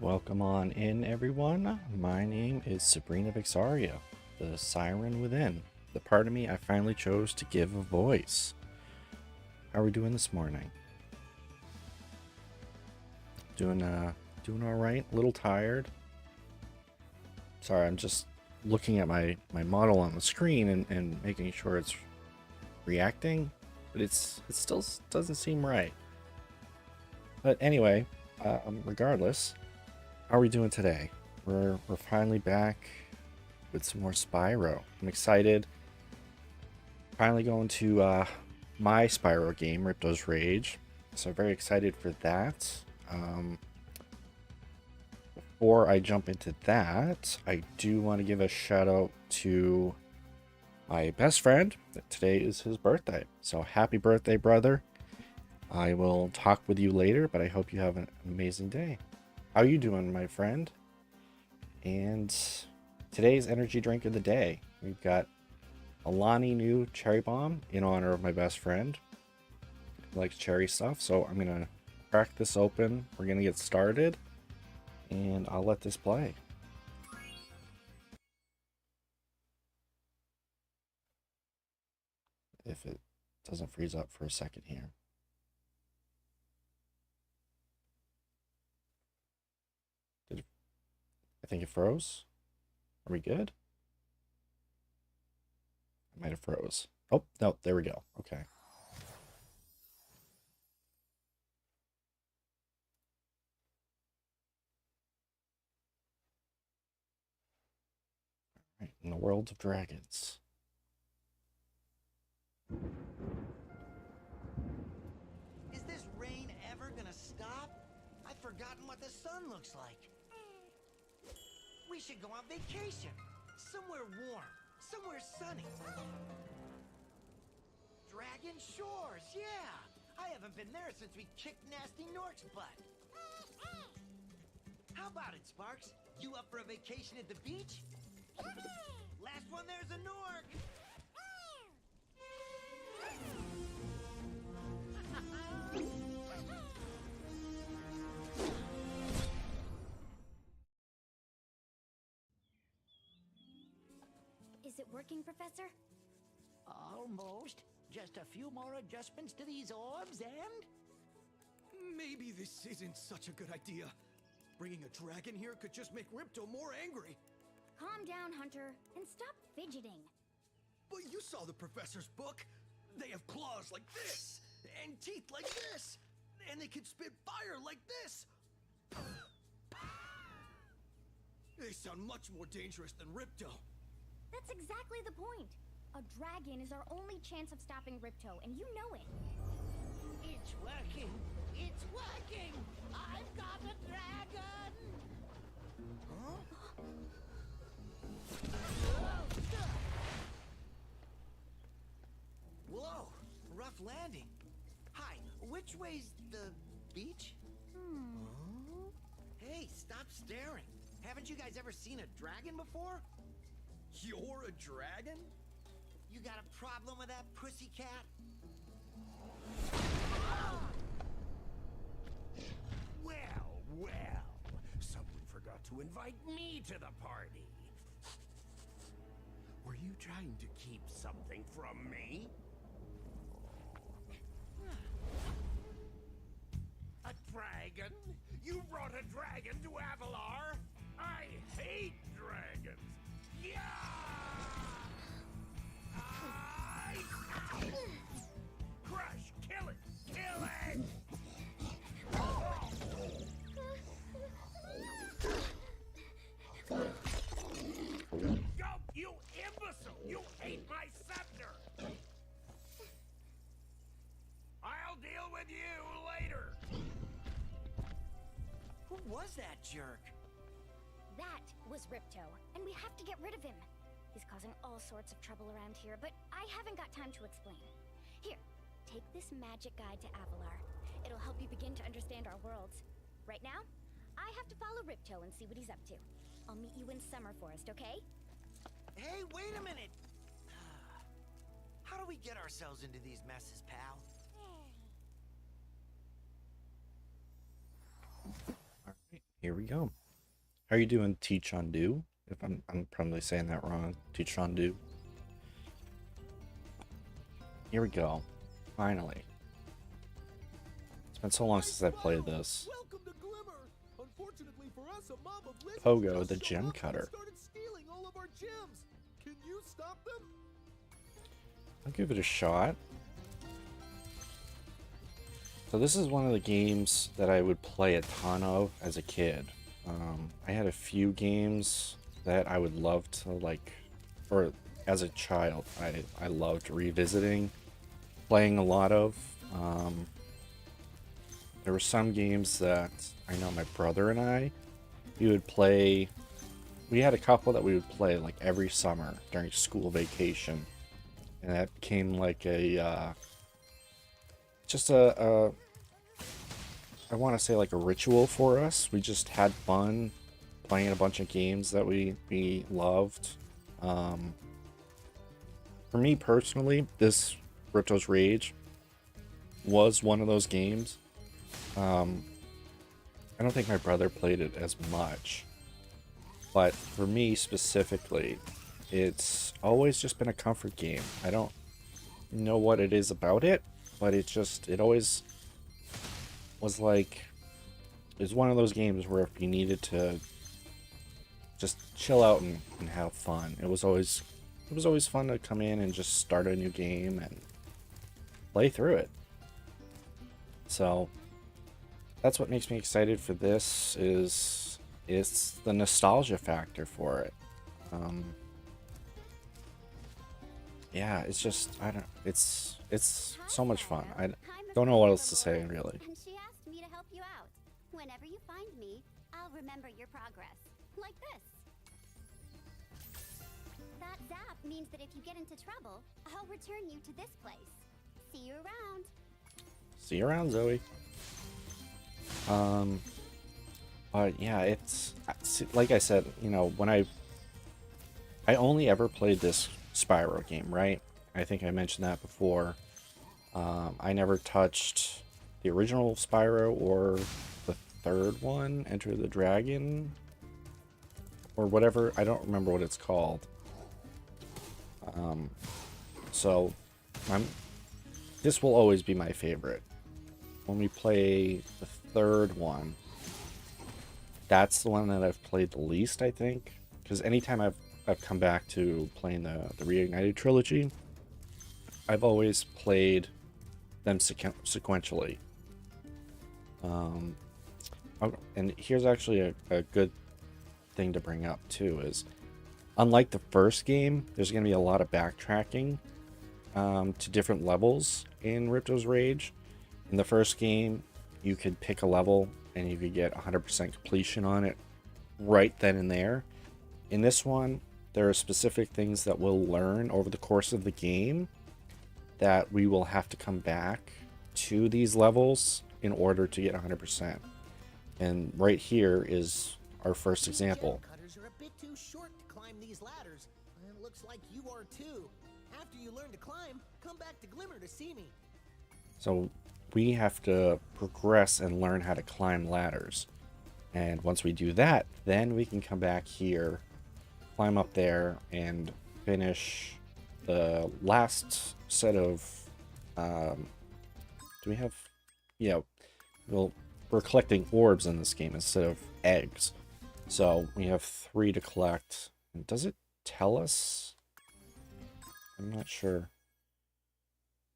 Welcome on in, everyone. My name is Sabrina Vixaria, the Siren within, the part of me I finally chose to give a voice. How are we doing this morning? Doing all right. A little tired. Sorry, I'm just looking at my model on the screen and making sure it's reacting, but it still doesn't seem right. But anyway, regardless. How are we doing today? We're finally back with some more Spyro. I'm excited. Finally going to my Spyro game, Ripto's Rage. So very excited for that. Before I jump into that, I do want to give a shout out to my best friend. Today is his birthday. So happy birthday, brother. I will talk with you later, but I hope you have an amazing day. How you doing, my friend? And today's energy drink of the day, we've got Alani new cherry bomb in honor of my best friend. He likes cherry stuff, so I'm gonna crack this open. We're gonna get started, and I'll let this play. If it doesn't freeze up for a second here. I think it froze. Are we good? I might have froze. Oh, no, there we go. Okay. All right, in the world of dragons. Is this rain ever gonna stop? I've forgotten what the sun looks like. We should go on vacation. Somewhere warm. Somewhere sunny. Dragon Shores, yeah! I haven't been there since we kicked Nasty Nork's butt. How about it, Sparks? You up for a vacation at the beach? Last one there's a Nork! Is it working, Professor? Almost. Just a few more adjustments to these orbs and... Maybe this isn't such a good idea. Bringing a dragon here could just make Ripto more angry. Calm down, Hunter, and stop fidgeting. But you saw the professor's book. They have claws like this, and teeth like this, and they can spit fire like this. They sound much more dangerous than Ripto. That's exactly the point. A dragon is our only chance of stopping Ripto, and you know it. It's working! It's working! I've got a dragon! Huh? Whoa! Rough landing. Hi, which way's the beach? Hey, stop staring. Haven't you guys ever seen a dragon before? You're a dragon? You got a problem with that pussycat? Well, someone forgot to invite me to the party. Were you trying to keep something from me? A dragon? You brought a dragon to Avalar? I hate dragons. Yeah! Crush! Kill it! Kill it! Go, you imbecile! You ate my scepter! I'll deal with you later! Who was that jerk? That was Ripto, and we have to get rid of him. He's causing all sorts of trouble around here, but I haven't got time to explain. Here, take this magic guide to Avalar. It'll help you begin to understand our worlds. Right now, I have to follow Ripto and see what he's up to. I'll meet you in Summer Forest, okay? Hey, wait a minute! How do we get ourselves into these messes, pal? All right, Here we go. How are you doing, Tichondu? If I'm probably saying that wrong. Tichondu. Here we go. Finally. It's been so long since I played this. Welcome to Glimmer. Unfortunately for us, a mob of lizards Pogo, just the showed gem up and cutter. started stealing all of our gems. Can you stop them? I'll give it a shot. So this is one of the games that I would play a ton of as a kid. I had a few games that I would love to like, or as a child, I loved revisiting, playing a lot of. There were some games that I know my brother and we would play. We had a couple that we would play like every summer during school vacation, and that became like a just a I want to say like a ritual for us. We just had fun playing a bunch of games that we loved. For me personally, this Ripto's Rage was one of those games. I don't think my brother played it as much, but for me specifically, it's always just been a comfort game. I don't know what it is about it, but it always was like, it's one of those games where if you needed to just chill out and have fun, it was always fun to come in and just start a new game and play through it. So that's what makes me excited for this, is it's the nostalgia factor for it. Yeah, it's just, I don't, it's so much fun. I don't know what else to say, really. And she asked me to help you out. Whenever you find me, I'll remember your progress. Like this. That zap means that if you get into trouble, I'll return you to this place. See you around. See you around, Zoe. But yeah, it's like I said, you know, when I only ever played this Spyro game, right? I think I mentioned that before. I never touched the original Spyro or the third one, Enter the Dragon, or whatever. I don't remember what it's called. So this will always be my favorite. When we play the third one, that's the one that I've played the least, I think, because anytime I've come back to playing the Reignited Trilogy, I've always played them sequentially. And here's actually a good thing to bring up too, is unlike the first game, there's going to be a lot of backtracking to different levels in Ripto's Rage. In the first game, you could pick a level and you could get 100% completion on it right then and there. In this one, there are specific things that we'll learn over the course of the game that we will have to come back to these levels in order to get 100%. And right here is our first example. Gem cutters are a bit too short to climb these ladders, and it looks like you are too. After you learn to climb, come back to Glimmer to see me. So we have to progress and learn how to climb ladders. And once we do that, then we can come back here, climb up there, and finish the last set of do we have, yeah, we're collecting orbs in this game instead of eggs, so we have 3 to collect. And does it tell us? I'm not sure.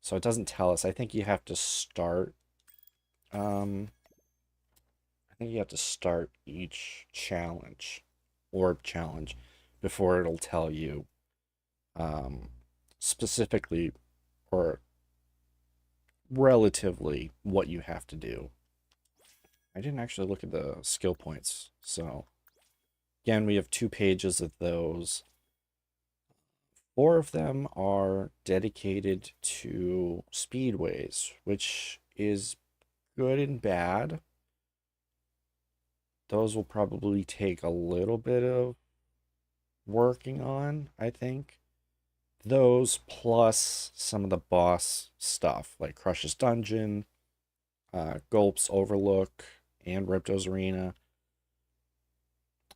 So it doesn't tell us. I think you have to start I think you have to start each challenge, orb challenge, before it'll tell you specifically or relatively what you have to do. I didn't actually look at the skill points. So again, we have 2 pages of those. 4 of them are dedicated to speedways, which is good and bad. Those will probably take a little bit of working on, I think. Those plus some of the boss stuff, like Crush's Dungeon, Gulp's Overlook, and Ripto's Arena.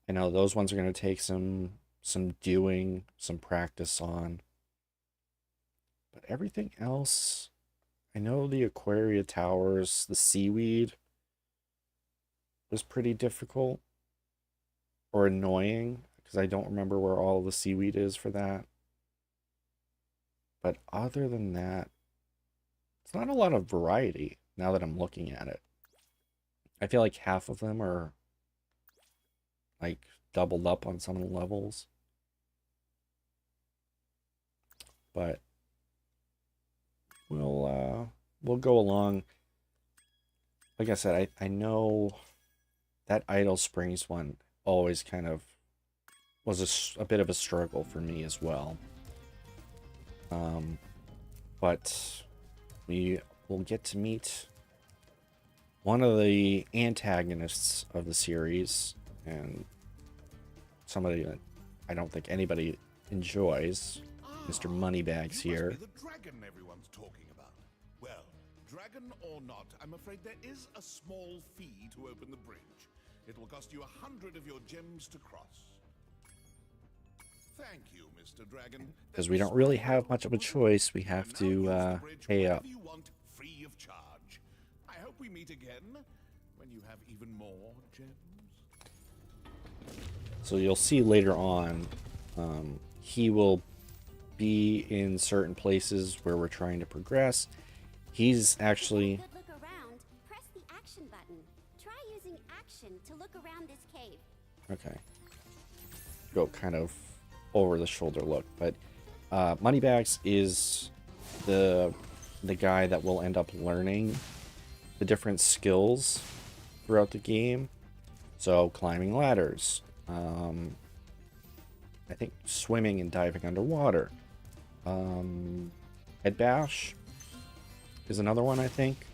I know those ones are going to take some doing, some practice on. But everything else, I know the Aquaria Towers, the seaweed was pretty difficult or annoying because I don't remember where all the seaweed is for that. But other than that, it's not a lot of variety now that I'm looking at it. I feel like half of them are like doubled up on some of the levels. But we'll go along. Like I said, I know that Idle Springs one always kind of was a bit of a struggle for me as well. But we will get to meet one of the antagonists of the series, and somebody that I don't think anybody enjoys, Mr. Moneybags here. Must be the dragon everyone's talking about. Well, dragon or not, I'm afraid there is a small fee to open the bridge. It will cost you 100 of your gems to cross. Thank you, Mr. Dragon. Because we don't really have much of a choice, we have to pay up. You want free of charge. I hope we meet again when you have even more gems. So you'll see later on, he will be in certain places where we're trying to progress. He's actually... Good look around. Press the action button. Try using action to look around this cave. Okay. Go kind of over the shoulder look, but Moneybags is the guy that will end up learning the different skills throughout the game. So climbing ladders, I think swimming and diving underwater, head bash is another one, I think.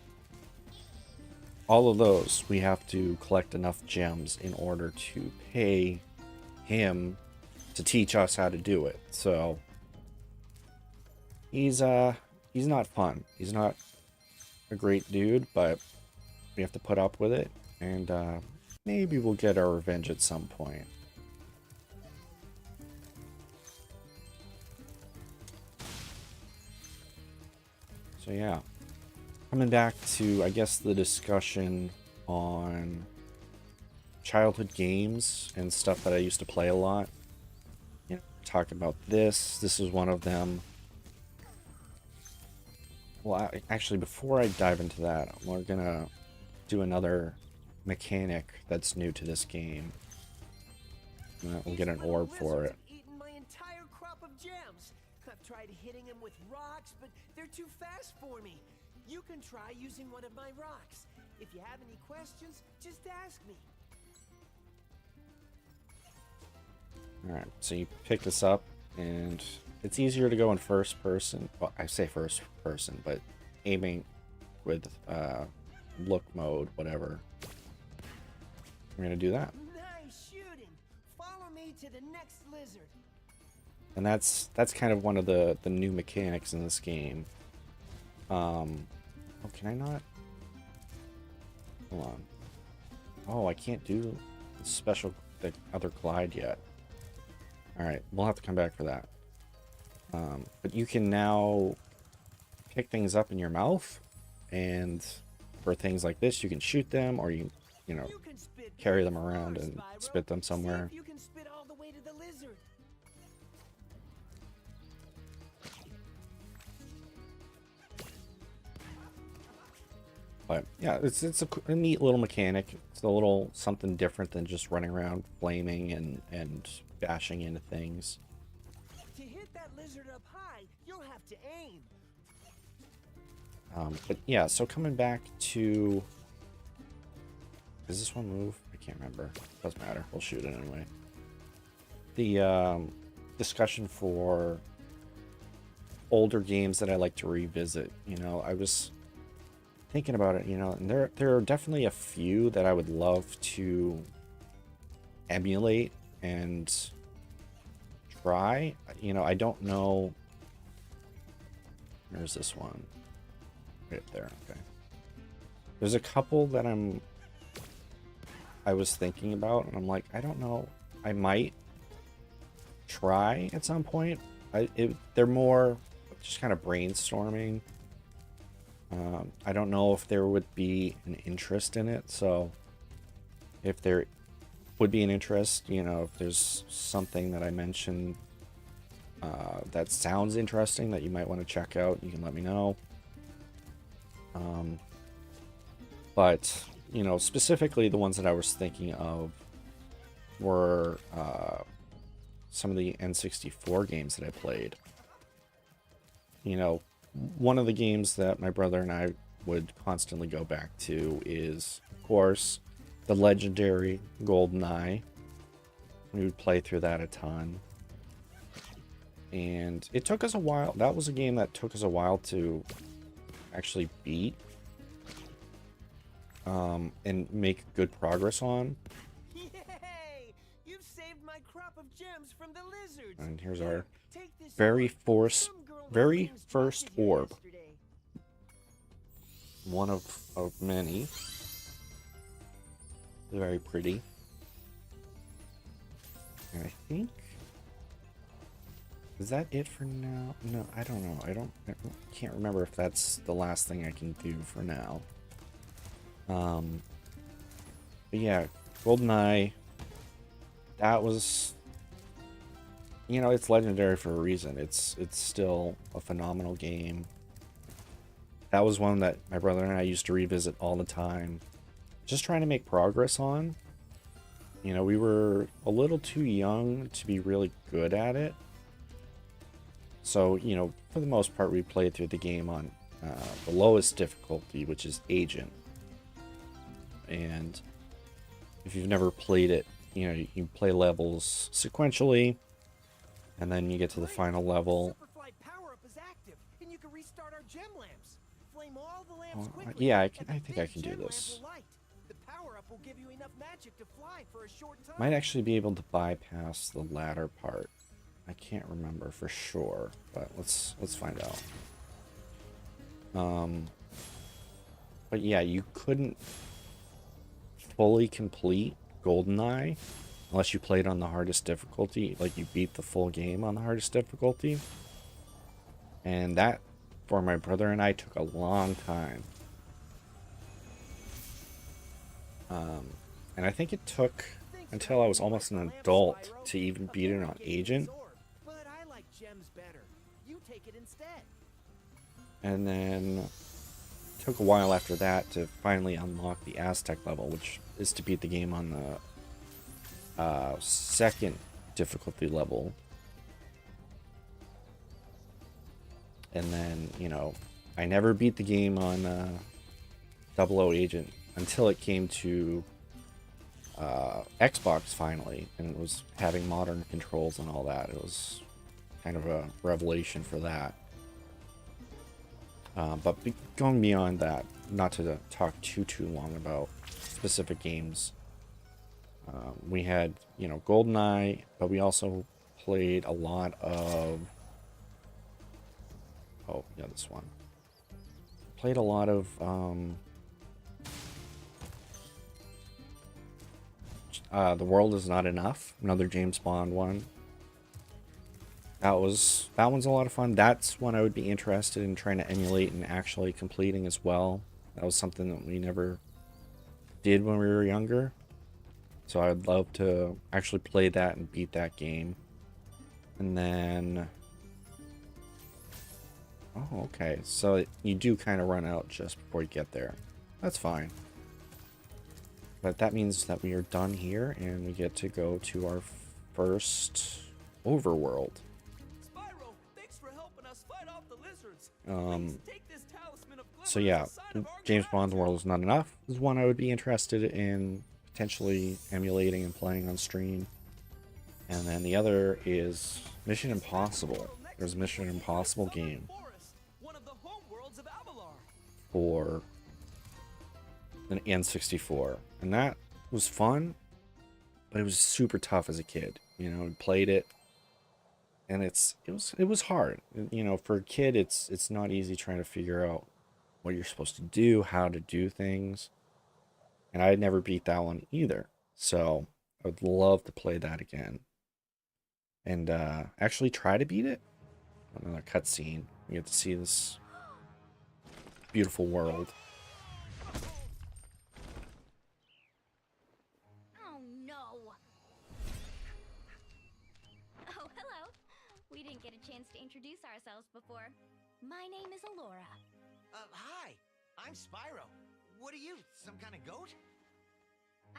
All of those we have to collect enough gems in order to pay him to teach us how to do it. So he's not fun. He's not a great dude, but we have to put up with it, and maybe we'll get our revenge at some point. So yeah, coming back to, I guess, the discussion on childhood games and stuff that I used to play a lot. You know, talk about this. This is one of them. Well, actually, before I dive into that, we're gonna do another mechanic that's new to this game. We'll get an orb for it. Eaten my entire crop of gems. I've tried hitting him with rocks, but they're too fast for me. You can try using one of my rocks. If you have any questions, just ask me. Alright, so you pick this up, and it's easier to go in first person. Well, I say first person, but aiming with look mode, whatever. We're gonna do that. Nice shooting. Follow me to the next lizard. And that's kind of one of the new mechanics in this game. Oh, can I not? Hold on. Oh, I can't do the other glide yet. Alright, we'll have to come back for that. But you can now pick things up in your mouth, and for things like this, you can shoot them, or you know, You can spit carry them very around far, and Spyro. spit them somewhere. See if you can spit all the way to the lizard. But yeah, it's a neat little mechanic. It's a little something different than just running around flaming and bashing into things. To hit that lizard up high, you'll have to aim. But yeah, so coming back to... Does this one move? I can't remember. Doesn't matter. We'll shoot it anyway. The discussion for older games that I like to revisit. You know, I was thinking about it, you know, and there are definitely a few that I would love to emulate and try. You know, I don't know. There's this one. Right up there. Okay. There's a couple that I was thinking about, and I'm like, I don't know I might try at some point. They're more just kind of brainstorming. I don't know if there would be an interest in it, so if there would be an interest, you know, if there's something that I mentioned that sounds interesting that you might want to check out, you can let me know. But, you know, specifically the ones that I was thinking of were some of the N64 games that I played. You know, one of the games that my brother and I would constantly go back to is, of course, the legendary GoldenEye. We would play through that a ton. And it took us a while. That was a game that took us a while to actually beat. And make good progress on. Yay! You've saved my crop of gems from the lizards. And here's our Take this very orb. Some girl very named first James dropped it here orb. yesterday. One of many. Very pretty. And I think... Is that it for now? No, I don't know. I can't remember if that's the last thing I can do for now. But yeah, GoldenEye, that was, you know, it's legendary for a reason. It's still a phenomenal game. That was one that my brother and I used to revisit all the time, just trying to make progress on. You know, we were a little too young to be really good at it. So, you know, for the most part, we played through the game on the lowest difficulty, which is Agent. And if you've never played it, you know, you play levels sequentially, and then you get to the final level. Superfly power-up is active, and you can restart our gem lamps. Flame all the lamps quickly. Yeah, and I the think I big can do gem lamp this. will light. The power-up will give you enough magic to fly for a short time. Might actually be able to bypass the latter part. I can't remember for sure, but let's find out. But yeah, you couldn't fully complete GoldenEye unless you played on the hardest difficulty, like you beat the full game on the hardest difficulty. And that, for my brother and I, took a long time. And I think it took until I was almost an adult to even beat it on Agent. But I like gems better. You take it instead. And then it took a while after that to finally unlock the Aztec level, which is to beat the game on the second difficulty level. And then, you know, I never beat the game on 00 Agent until it came to Xbox finally, and it was having modern controls and all that. It was kind of a revelation for that. But going beyond that, not to talk too long about specific games, we had, you know, GoldenEye, but we also played a lot of... Oh, yeah, this one. Played a lot of... The World Is Not Enough, another James Bond one. That one's a lot of fun. That's one I would be interested in trying to emulate and actually completing as well. That was something that we never did when we were younger. So I'd love to actually play that and beat that game. And then... Oh, okay. So you do kind of run out just before you get there. That's fine. But that means that we are done here, and we get to go to our first overworld. Spyro, thanks for helping us fight off the lizards. Take this talisman of glimmer So yeah, as a sign of our James Bond's gratitude. World Is Not Enough is one I would be interested in potentially emulating and playing on stream. And then the other is Mission Impossible. There's a Mission Impossible game One of the home worlds of Avalar. for an N64, and that was fun, but it was super tough as a kid. You know, I played it, and it was hard. You know, for a kid, it's not easy trying to figure out what you're supposed to do, how to do things, and I had never beat that one either. So I would love to play that again. And actually try to beat it. Another cutscene. We get to see this beautiful world. Oh no! Oh, hello. We didn't get a chance to introduce ourselves before. My name is Alora. Hi. I'm Spyro. What are you, some kind of goat?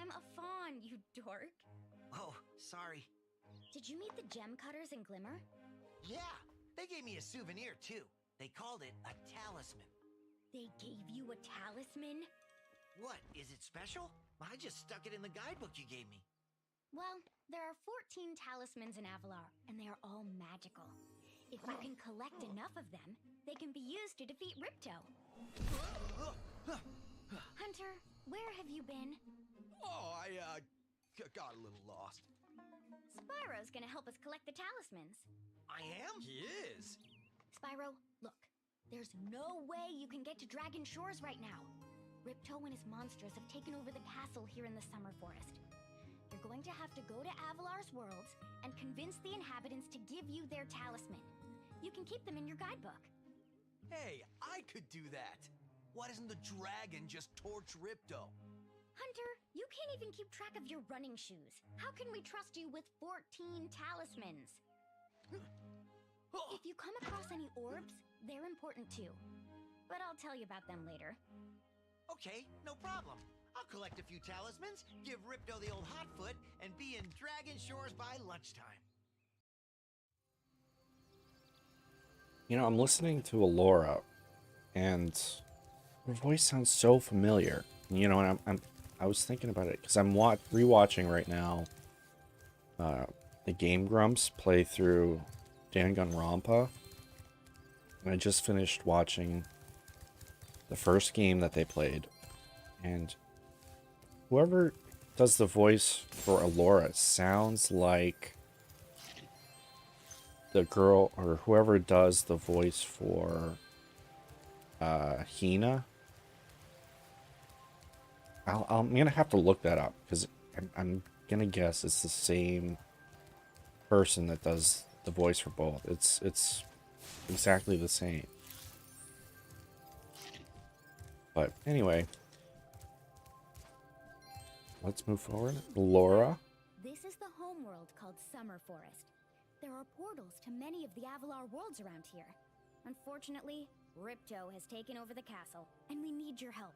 I'm a fawn, you dork. Oh, sorry. Did you meet the gem cutters in Glimmer? Yeah, they gave me a souvenir too. They called it a talisman. They gave you a talisman? What, is it special? I just stuck it in the guidebook you gave me. Well, there are 14 talismans in Avalar, and they are all magical. If you can collect enough of them, they can be used to defeat Ripto. Hunter, where have you been? Oh, I got a little lost. Spyro's gonna help us collect the talismans. I am? He is. Spyro, look. There's no way you can get to Dragon Shores right now. Ripto and his monsters have taken over the castle here in the Summer Forest. You're going to have to go to Avalar's worlds and convince the inhabitants to give you their talisman. You can keep them in your guidebook. Hey, I could do that. Why doesn't the dragon just torch Ripto? Hunter, you can't even keep track of your running shoes. How can we trust you with 14 talismans? If you come across any orbs, they're important too. But I'll tell you about them later. Okay, no problem. I'll collect a few talismans, give Ripto the old hot foot, and be in Dragon Shores by lunchtime. You know, I'm listening to Alora, and her voice sounds so familiar. You know, and I was thinking about it because I'm rewatching right now the Game Grumps play through Danganronpa, and I just finished watching the first game that they played, and whoever does the voice for Alora sounds like the girl, or whoever does the voice for Hina. I'm gonna have to look that up because I'm gonna guess it's the same person that does the voice for both. It's exactly the same. But anyway, let's move forward. Laura. This is the homeworld called Summer Forest. There are portals to many of the Avalar worlds around here. Unfortunately, Ripto has taken over the castle, and we need your help.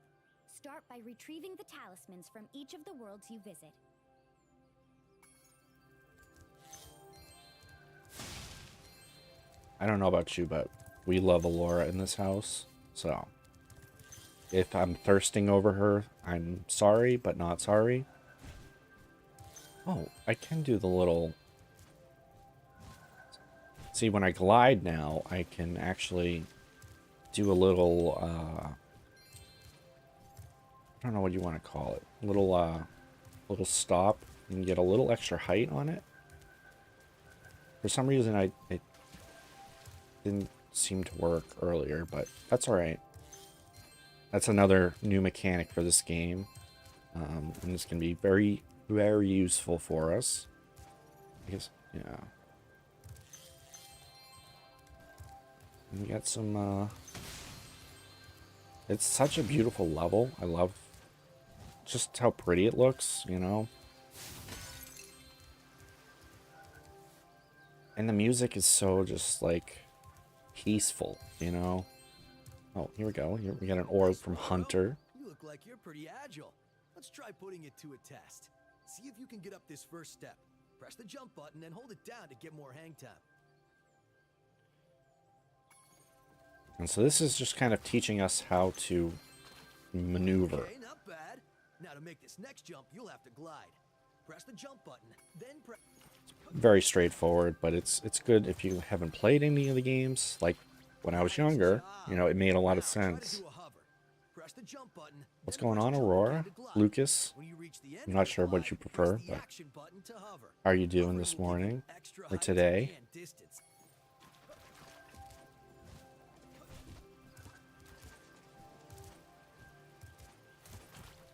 Start by retrieving the talismans from each of the worlds you visit. I don't know about you, but we love Alora in this house. So if I'm thirsting over her, I'm sorry, but not sorry. Oh, I can do the little... See, when I glide now, I can actually do a little, I don't know what you want to call it. Little stop and get a little extra height on it. For some reason, it didn't seem to work earlier, but that's all right. That's another new mechanic for this game, and it's gonna be very, very useful for us. I guess, yeah. And we got some. It's such a beautiful level. I love just how pretty it looks, you know. And the music is so just like peaceful, you know. Oh, here we go. Here we got an orb from Hunter. You look like you're pretty agile. Let's try putting it to a test. See if you can get up this first step. Press the jump button and hold it down to get more hang time. And so this is just kind of teaching us how to maneuver. Okay, not bad. Now to make this next jump, you'll have to glide. Press the jump button, then press... Very straightforward, but it's good if you haven't played any of the games. Like when I was younger, you know, it made a lot of sense. What's going on, Aurora? Lucas? I'm not sure what you prefer, but how are you doing this morning or today?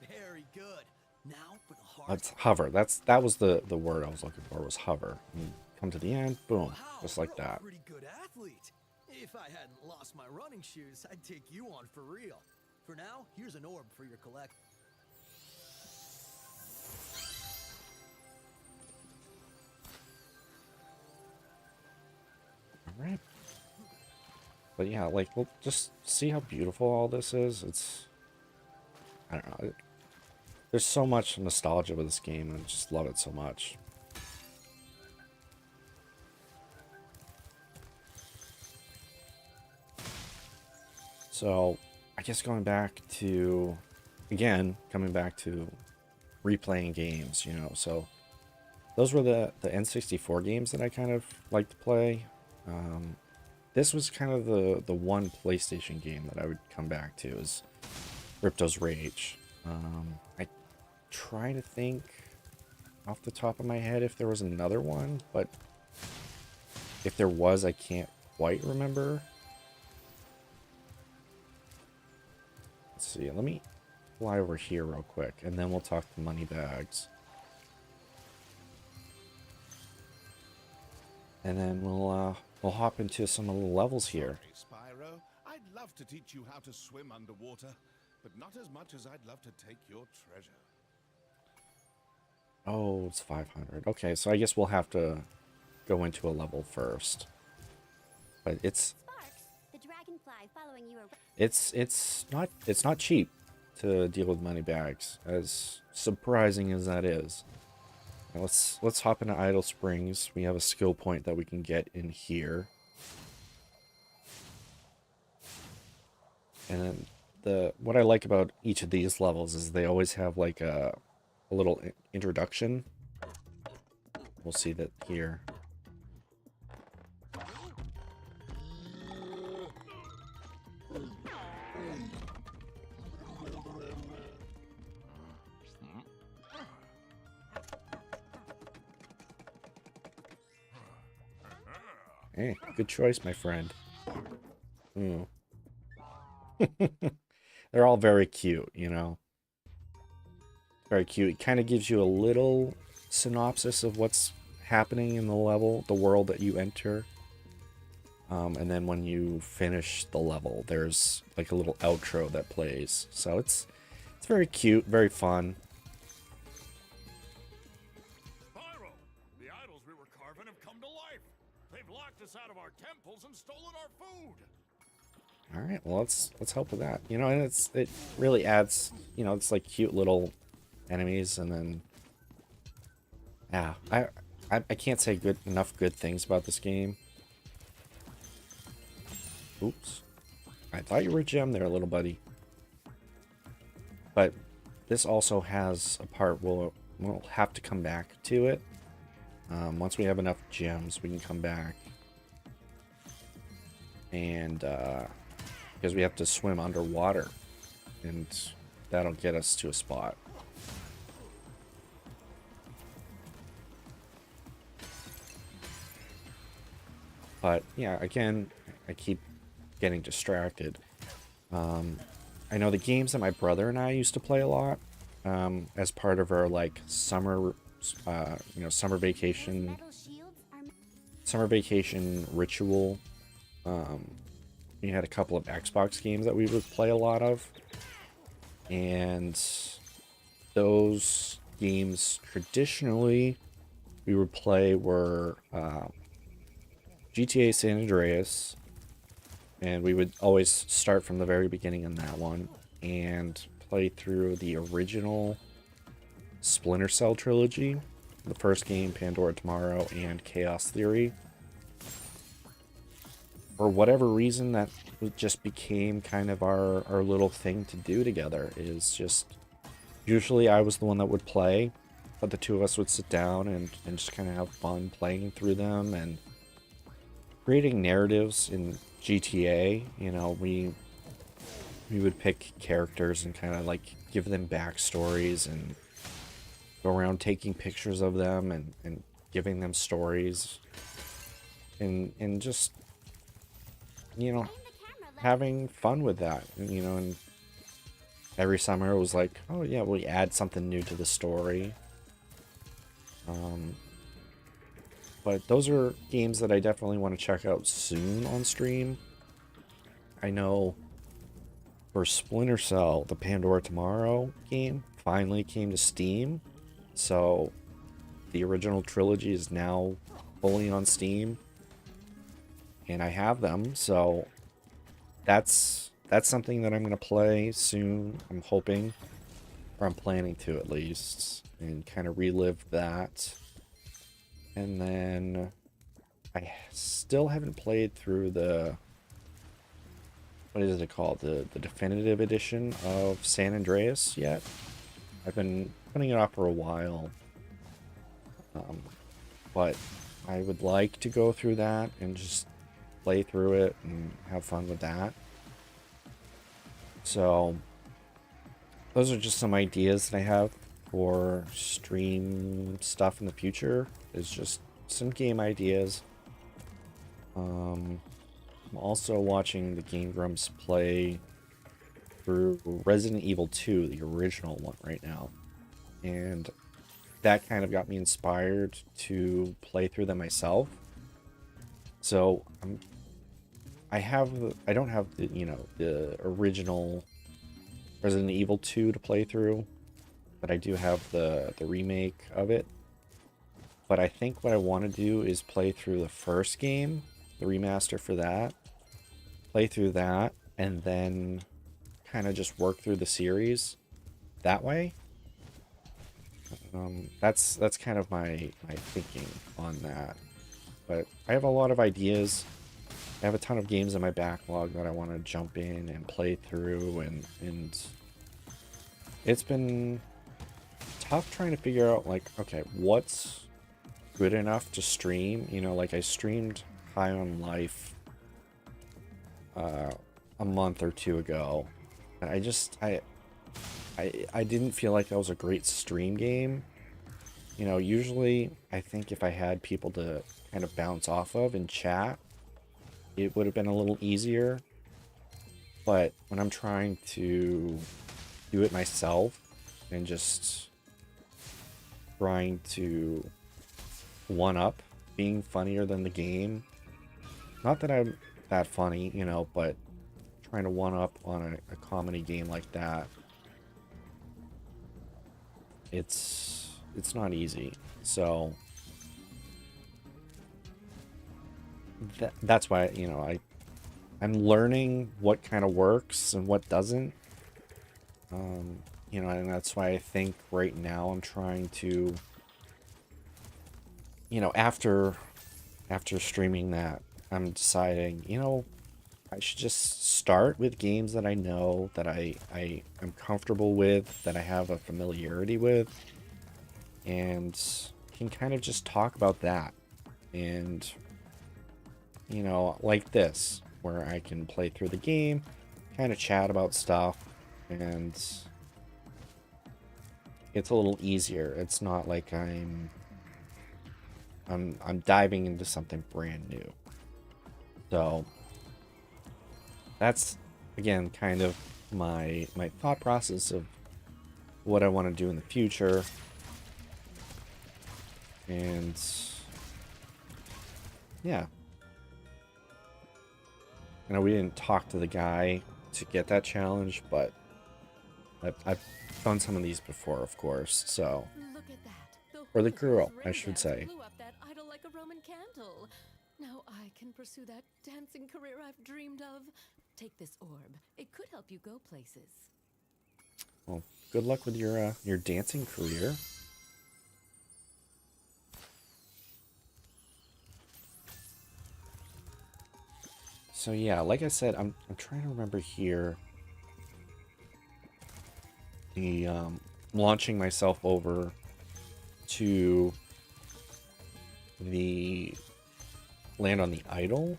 Very good. Now for the hard. Let's hover. That was the word I was looking for, was hover. And come to the end, boom, Wow, just like you're a that. pretty good athlete. If I hadn't lost my running shoes, I'd take you on for real. For now, here's an orb for your collect. All right. But yeah, like, we'll just see how beautiful all this is. It's, I don't know. There's so much nostalgia with this game, and I just love it so much. So, I guess going back to, again, coming back to replaying games, you know, so those were the N64 games that I kind of liked to play. This was kind of the one PlayStation game that I would come back to, is Ripto's Rage. I try to think off the top of my head if there was another one, but if there was, I can't quite remember. Let's see, let me fly over here real quick, and then we'll talk to Moneybags. And then we'll hop into some of the levels here. Sorry, Spyro. I'd love to teach you how to swim underwater, but not as much as I'd love to take your treasure. Oh, it's 500. Okay, so I guess we'll have to go into a level first. But it's Sparks, the dragonfly following you around. it's not cheap to deal with Moneybags, as surprising as that is. Now let's hop into Idle Springs. We have a skill point that we can get in here. And then what I like about each of these levels is they always have like a little introduction. We'll see that here. Hey, good choice, my friend. Mm. They're all very cute, you know. Very cute. It kind of gives you a little synopsis of what's happening in the level, the world that you enter. And then when you finish the level, there's like a little outro that plays. So it's very cute, very fun. Spyro, the idols we were carving have come to life. They've locked us out of our temples and stolen our food. All right, well let's help with that. You know, and it really adds, you know, it's like cute little enemies, and then yeah, I can't say enough good things about this game. Oops, I thought you were a gem there, little buddy. But this also has a part we'll have to come back to it. Once we have enough gems, we can come back, and because we have to swim underwater, and that'll get us to a spot. But yeah, again, I keep getting distracted. I know the games that my brother and I used to play a lot, as part of our like summer, you know, summer vacation Metal shields are summer vacation ritual. We had a couple of Xbox games that we would play a lot of, and those games traditionally we would play were GTA San Andreas, and we would always start from the very beginning in that one and play through the original Splinter Cell trilogy, the first game, Pandora Tomorrow, and Chaos Theory. For whatever reason, that just became kind of our little thing to do together. Is just, usually I was the one that would play, but the two of us would sit down and just kind of have fun playing through them and creating narratives in GTA. You know, we would pick characters and kind of like give them backstories and go around taking pictures of them and giving them stories and just, you know, aim the camera left. having fun with that, you know. And every summer it was like, oh yeah, we add something new to the story. But those are games that I definitely want to check out soon on stream. I know for Splinter Cell, the Pandora Tomorrow game finally came to Steam. So the original trilogy is now fully on Steam. And I have them, so that's something that I'm going to play soon, I'm hoping. Or I'm planning to, at least. And kind of relive that. And then I still haven't played through the, what is it called? The definitive edition of San Andreas yet. I've been putting it off for a while. But I would like to go through that and just play through it and have fun with that. So those are just some ideas that I have for stream stuff in the future. Is just some game ideas. I'm also watching the Game Grumps play through Resident Evil 2, the original one right now. And that kind of got me inspired to play through them myself. So I don't have the, the original Resident Evil 2 to play through, but I do have the remake of it. But I think what I want to do is play through the first game, the remaster for that, play through that, and then kind of just work through the series that way. That's kind of my thinking on that. But I have a lot of ideas. I have a ton of games in my backlog that I want to jump in and play through, and it's been tough trying to figure out, like, okay, what's good enough to stream. Like I streamed High on Life a month or two ago, and I didn't feel like that was a great stream game. Usually I think if I had people to kind of bounce off of and chat, it would have been a little easier. But when I'm trying to do it myself and just trying to one up being funnier than the game, not that I'm that funny, but trying to one up on a comedy game like that, it's not easy. So that's why, I'm learning what kind of works and what doesn't. And that's why I think right now I'm trying to, after streaming that, I'm deciding, I should just start with games that I know, that I am comfortable with, that I have a familiarity with, and can kind of just talk about that. And, like this, where I can play through the game, kind of chat about stuff, and it's a little easier. It's not like I'm diving into something brand new. So that's, again, kind of my thought process of what I want to do in the future. And yeah. I know we didn't talk to the guy to get that challenge, but I've done some of these before, of course, so. Look at that. Or the girl, I should say. Blew up that idol like a Roman candle. Now I can pursue that dancing career I've dreamed of. Take this orb. It could help you go places. Well, good luck with your dancing career. So yeah, like I said, I'm trying to remember here. The launching myself over to the land on the idol.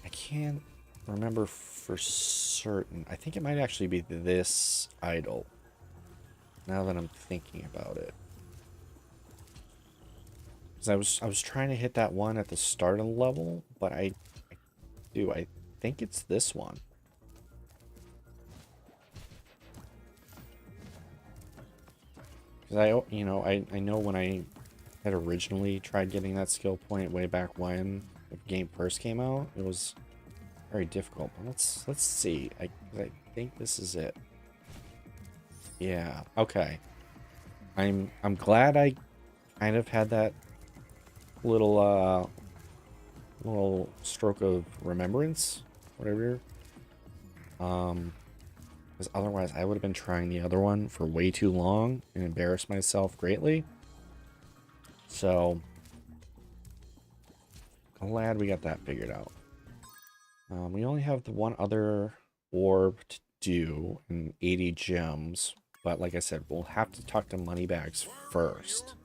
I can't remember for certain. I think it might actually be this idol, now that I'm thinking about it. Because I was trying to hit that one at the start of the level, but I think it's this one. Because I know when I had originally tried getting that skill point way back when the game first came out, it was very difficult. But let's see. I think this is it. Yeah. Okay. I'm glad I kind of had that little stroke of remembrance, whatever. Because otherwise I would have been trying the other one for way too long and embarrassed myself greatly. So glad we got that figured out. We only have the one other orb to do and 80 gems, but like I said, we'll have to talk to Moneybags first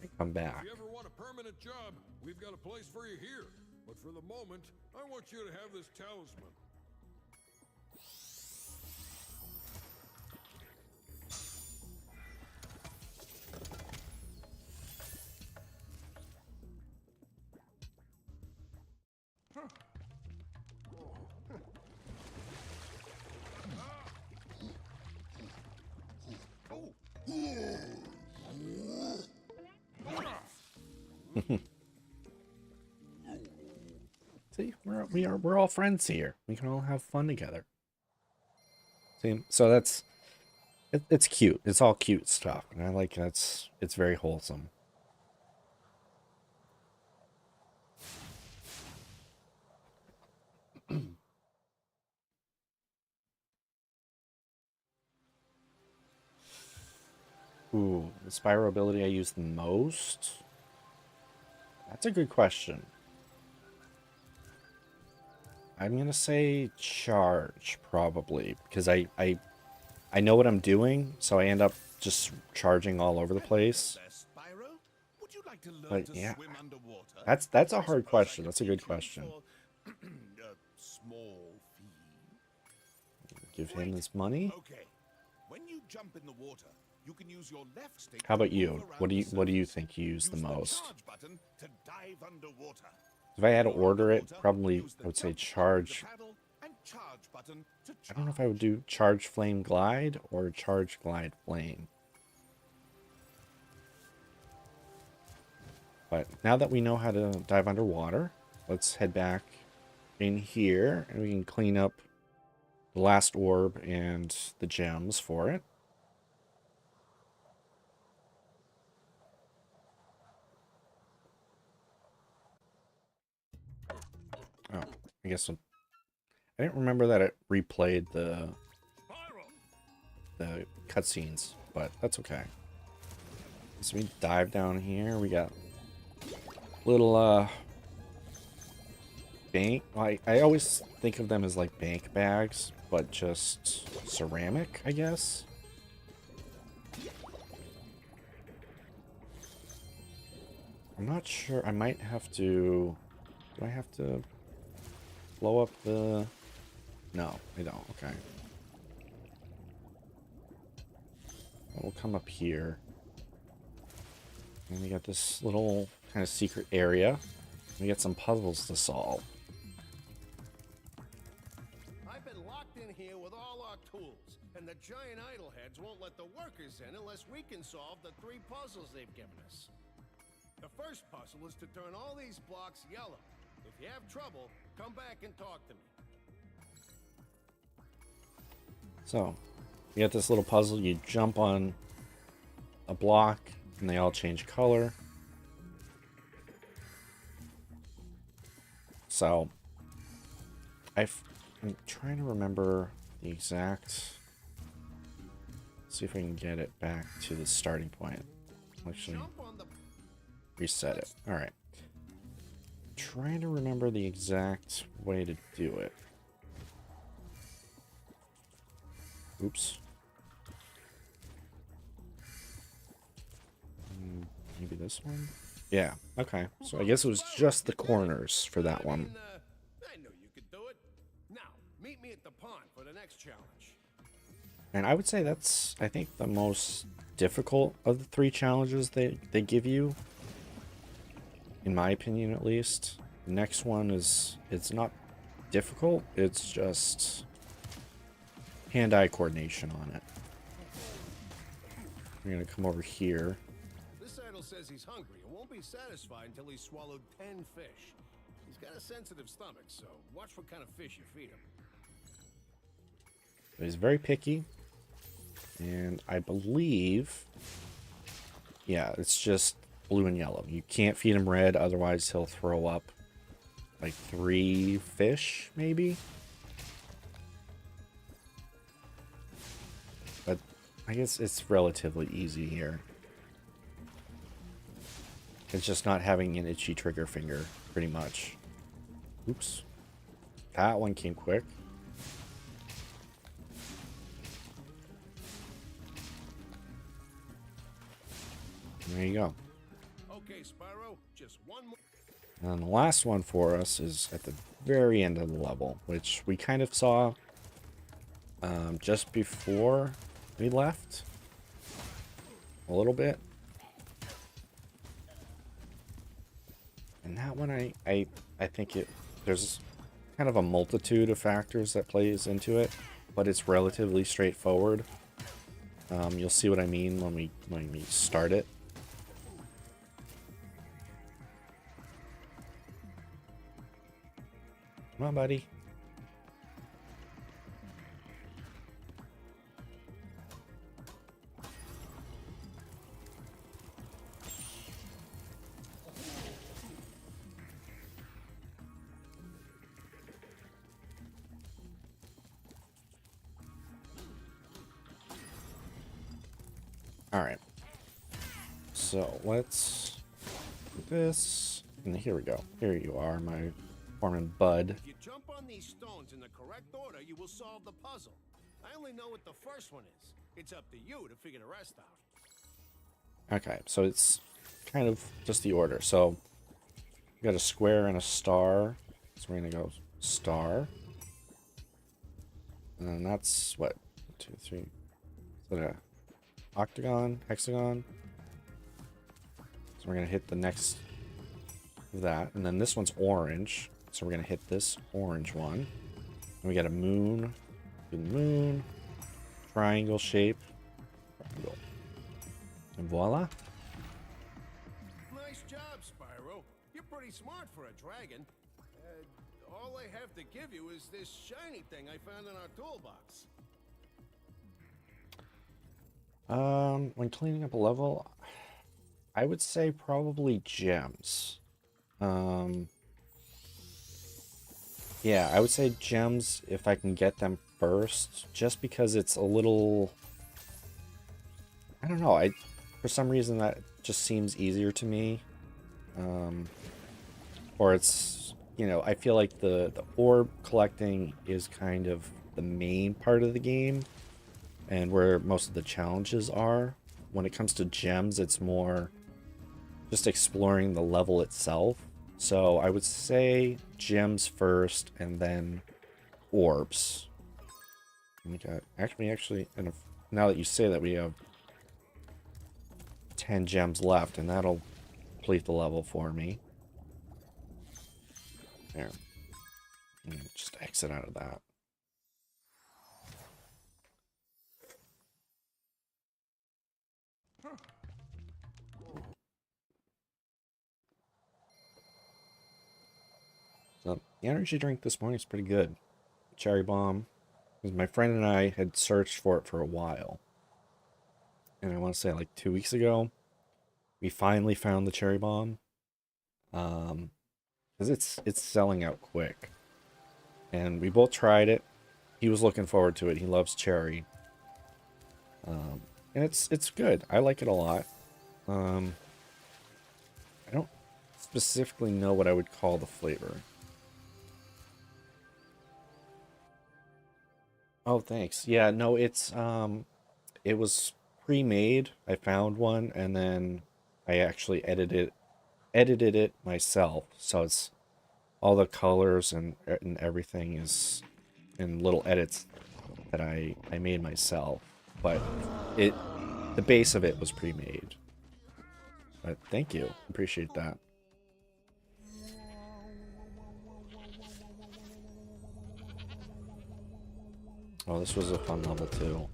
and come back. If you ever want a permanent job, we've got a place for you here. But for the moment, I want you to have this talisman. See, we're all friends here. We can all have fun together. See, so it's cute. It's all cute stuff, and I like it's very wholesome. Ooh, the Spyro ability I use the most? That's a good question. I'm gonna say charge, probably, because I know what I'm doing, so I end up just charging all over the place. But yeah, that's a hard question. That's a good question. Give him this money. How about you? What do you think you use the most? If I had to order it, probably I would say charge. I don't know if I would do charge flame glide or charge glide flame. But now that we know how to dive underwater, let's head back in here and we can clean up the last orb and the gems for it. Oh, I guess I didn't remember that it replayed the cutscenes, but that's okay. So we dive down here. We got little bank. I always think of them as like bank bags, but just ceramic, I guess. I'm not sure. I might have to. Do I have to blow up the... No, I don't. Okay. We'll come up here. And we got this little kind of secret area. We got some puzzles to solve. I've been locked in here with all our tools, and the giant idleheads won't let the workers in unless we can solve the 3 puzzles they've given us. The first puzzle is to turn all these blocks yellow. If you have trouble, come back and talk to me. So, you got this little puzzle. You jump on a block, and they all change color. So, I'm trying to remember the exact... See if I can get it back to the starting point. Actually, reset it. Alright. Trying to remember the exact way to do it. Oops. Maybe this one? Yeah, okay. So I guess it was just the corners for that one. I knew you could do it. Now, meet me at the pond for the next challenge. And I would say that's, I think, the most difficult of the 3 challenges they give you. In my opinion, at least. The next one is, it's not difficult, it's just hand-eye coordination on it. We're gonna come over here. This idol says he's hungry and won't be satisfied until he's swallowed 10 fish. He's got a sensitive stomach, so watch what kind of fish you feed him. He's very picky. And I believe, yeah, it's just blue and yellow. You can't feed him red, otherwise he'll throw up like 3 fish, maybe. But I guess it's relatively easy here. It's just not having an itchy trigger finger, pretty much. Oops. That one came quick. There you go. Okay, Spyro, just one more. And the last one for us is at the very end of the level, which we kind of saw just before we left. A little bit. And that one, I think there's kind of a multitude of factors that plays into it, but it's relatively straightforward. You'll see what I mean when we start it. Come on, buddy. All right. So let's do this. And here we go. Here you are, my foreman bud. If you jump on these stones in the correct order, you will solve the puzzle. I only know what the first one is. It's up to you to figure the rest out. Okay, so it's kind of just the order. So we got a square and a star. So we're gonna go star. And then that's what? 1, 2, 3. Is that a octagon, hexagon? So we're gonna hit the next of that. And then this one's orange. So we're gonna hit this orange one. And we got a moon. Moon. Triangle shape. Triangle. And voila. Nice job, Spyro. You're pretty smart for a dragon. All I have to give you is this shiny thing I found in our toolbox. When cleaning up a level, I would say probably gems. Yeah, I would say gems if I can get them first, just because it's a little, I don't know, for some reason that just seems easier to me. Or it's, you know, I feel like the orb collecting is kind of the main part of the game and where most of the challenges are. When it comes to gems, it's more just exploring the level itself. So I would say gems first and then orbs. We got actually, and now that you say that, we have 10 gems left, and that'll complete the level for me. There. And just exit out of that. So the energy drink this morning is pretty good. Cherry bomb. Because my friend and I had searched for it for a while. And I want to say like 2 weeks ago, we finally found the cherry bomb. Because it's selling out quick. And we both tried it. He was looking forward to it. He loves cherry. And it's good. I like it a lot. I don't specifically know what I would call the flavor. Oh, thanks. Yeah, no, it was pre-made. I found one and then I actually edited it myself. So it's all the colors and everything is in little edits that I made myself. But the base of it was pre-made. But thank you. Appreciate that. Oh, this was a fun level too.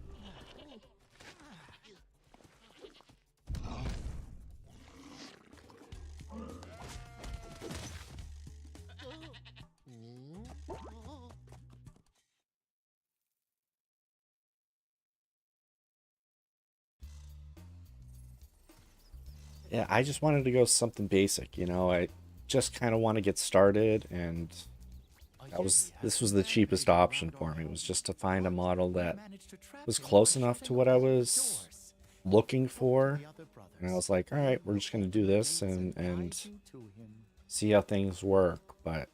yeah, I just wanted to go something basic, you know. I just kind of want to get started, and this was the cheapest option for me. It was just to find a model that was close enough to what I was looking for. And I was like, all right, we're just gonna do this and see how things work. But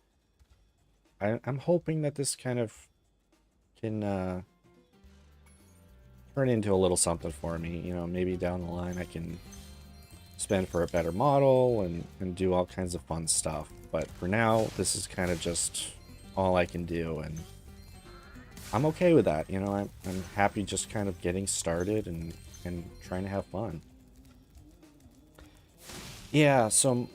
I'm hoping that this kind of can turn into a little something for me. You know, maybe down the line I can spend for a better model and do all kinds of fun stuff. But for now, this is kind of just all I can do, and I'm okay with that. You know, I'm happy just kind of getting started and trying to have fun. Yeah, so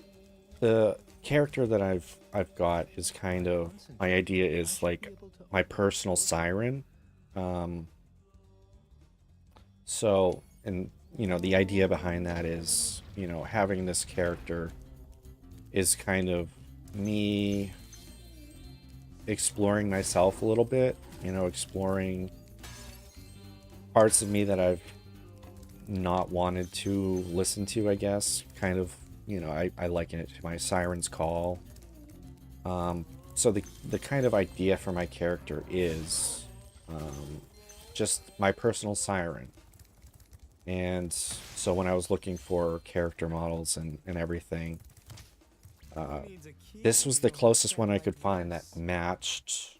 the character that I've got is kind of, my idea is like my personal Siren. So, and you know, the idea behind that is, you know, having this character is kind of me exploring myself a little bit, you know, exploring parts of me that I've not wanted to listen to, I guess. Kind of, you know, I liken it to my Siren's Call. So the kind of idea for my character is just my personal Siren. And so when I was looking for character models and everything, this was the closest one I could find that matched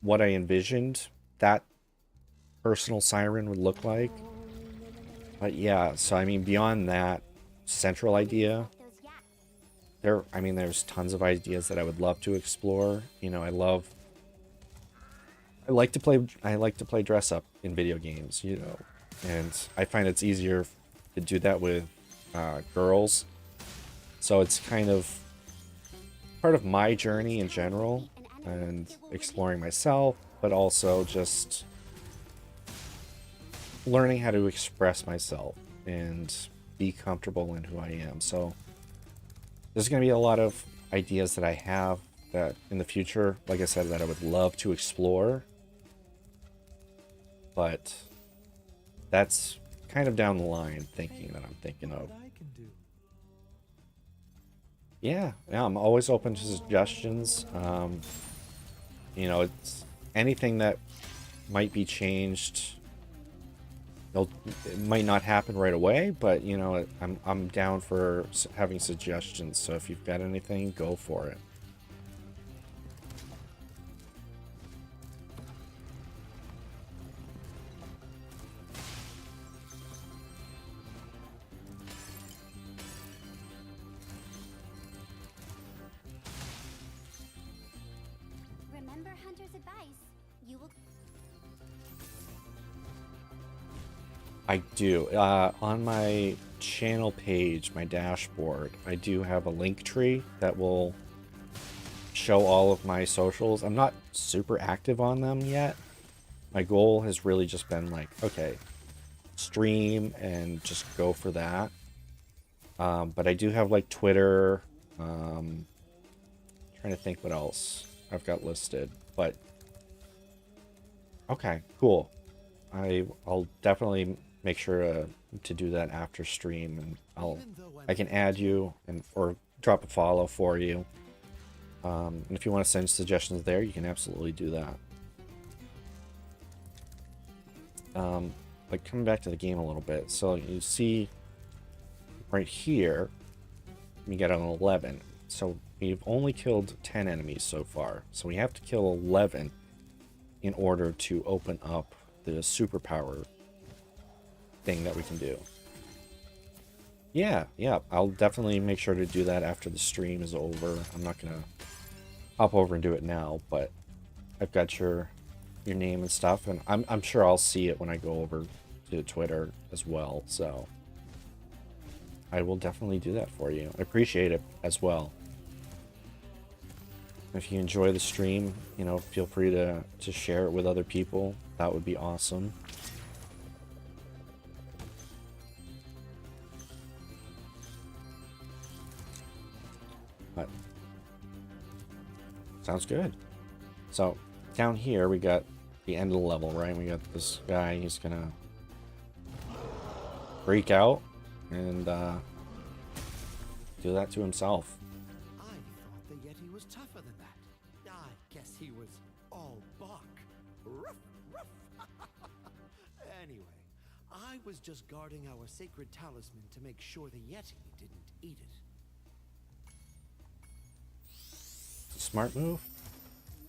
what I envisioned that personal Siren would look like. But yeah, so I mean, beyond that central idea, there's tons of ideas that I would love to explore. You know, I like to play dress up in video games, you know, and I find it's easier to do that with girls. So it's kind of part of my journey in general and exploring myself, but also just learning how to express myself and be comfortable in who I am. So there's going to be a lot of ideas that I have that in the future, like I said, that I would love to explore. But that's kind of down the line thinking that I'm thinking of. Yeah, I'm always open to suggestions. You know, it's anything that might be changed. It might not happen right away, but you know, I'm down for having suggestions. So if you've got anything, go for it. Remember Hunter's advice. You will. I do. On my channel page, my dashboard, I do have a link tree that will show all of my socials. I'm not super active on them yet. My goal has really just been like, okay, stream and just go for that. But I do have like Twitter. Trying to think what else I've got listed. But okay, cool. I'll definitely make sure to do that after stream, and I can add you or drop a follow for you. And if you want to send suggestions there, you can absolutely do that. Like coming back to the game a little bit, so you see right here, we get an 11. So we've only killed 10 enemies so far. So we have to kill 11 in order to open up the superpower thing that we can do. Yeah, I'll definitely make sure to do that after the stream is over. I'm not gonna hop over and do it now, but I've got your name and stuff, and I'm sure I'll see it when I go over to Twitter as well, so I will definitely do that for you. I appreciate it as well. If you enjoy the stream, you know, feel free to share it with other people. That would be awesome. But sounds good. So down here we got the end of the level, right? We got this guy. He's gonna freak out and do that to himself. I thought the Yeti was tougher than that. I guess he was all bark. Ruff, ruff. Anyway, I was just guarding our sacred talisman to make sure the Yeti didn't eat it. It's a smart move.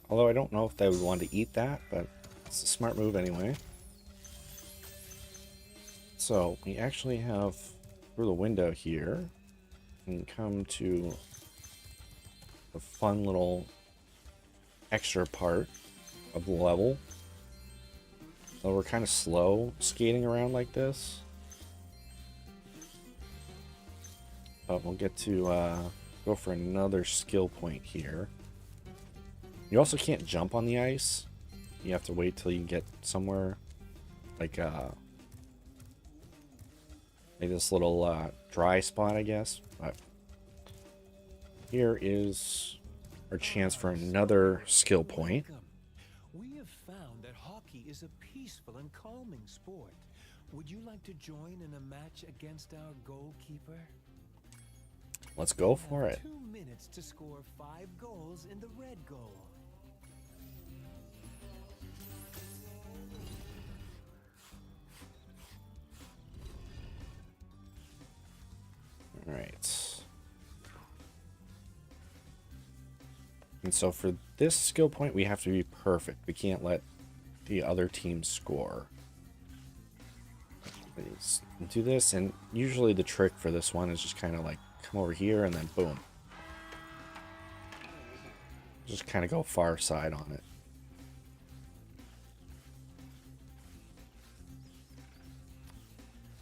Although I don't know if they would want to eat that, but it's a smart move anyway. So we actually have through the window here and come to a fun little extra part of the level. So we're kind of slow skating around like this. But we'll get to go for another skill point here. You also can't jump on the ice. You have to wait till you get somewhere like this little dry spot, I guess. But here is our chance for another skill point. We have found that hockey is a peaceful and calming sport. Would you like to join in a match against our goalkeeper? Let's go for it. 2 minutes to score 5 goals in the red goal. All right. And so for this skill point, we have to be perfect. We can't let the other team score. Let's do this, and usually the trick for this one is just kind of like come over here and then boom. Just kind of go far side on it.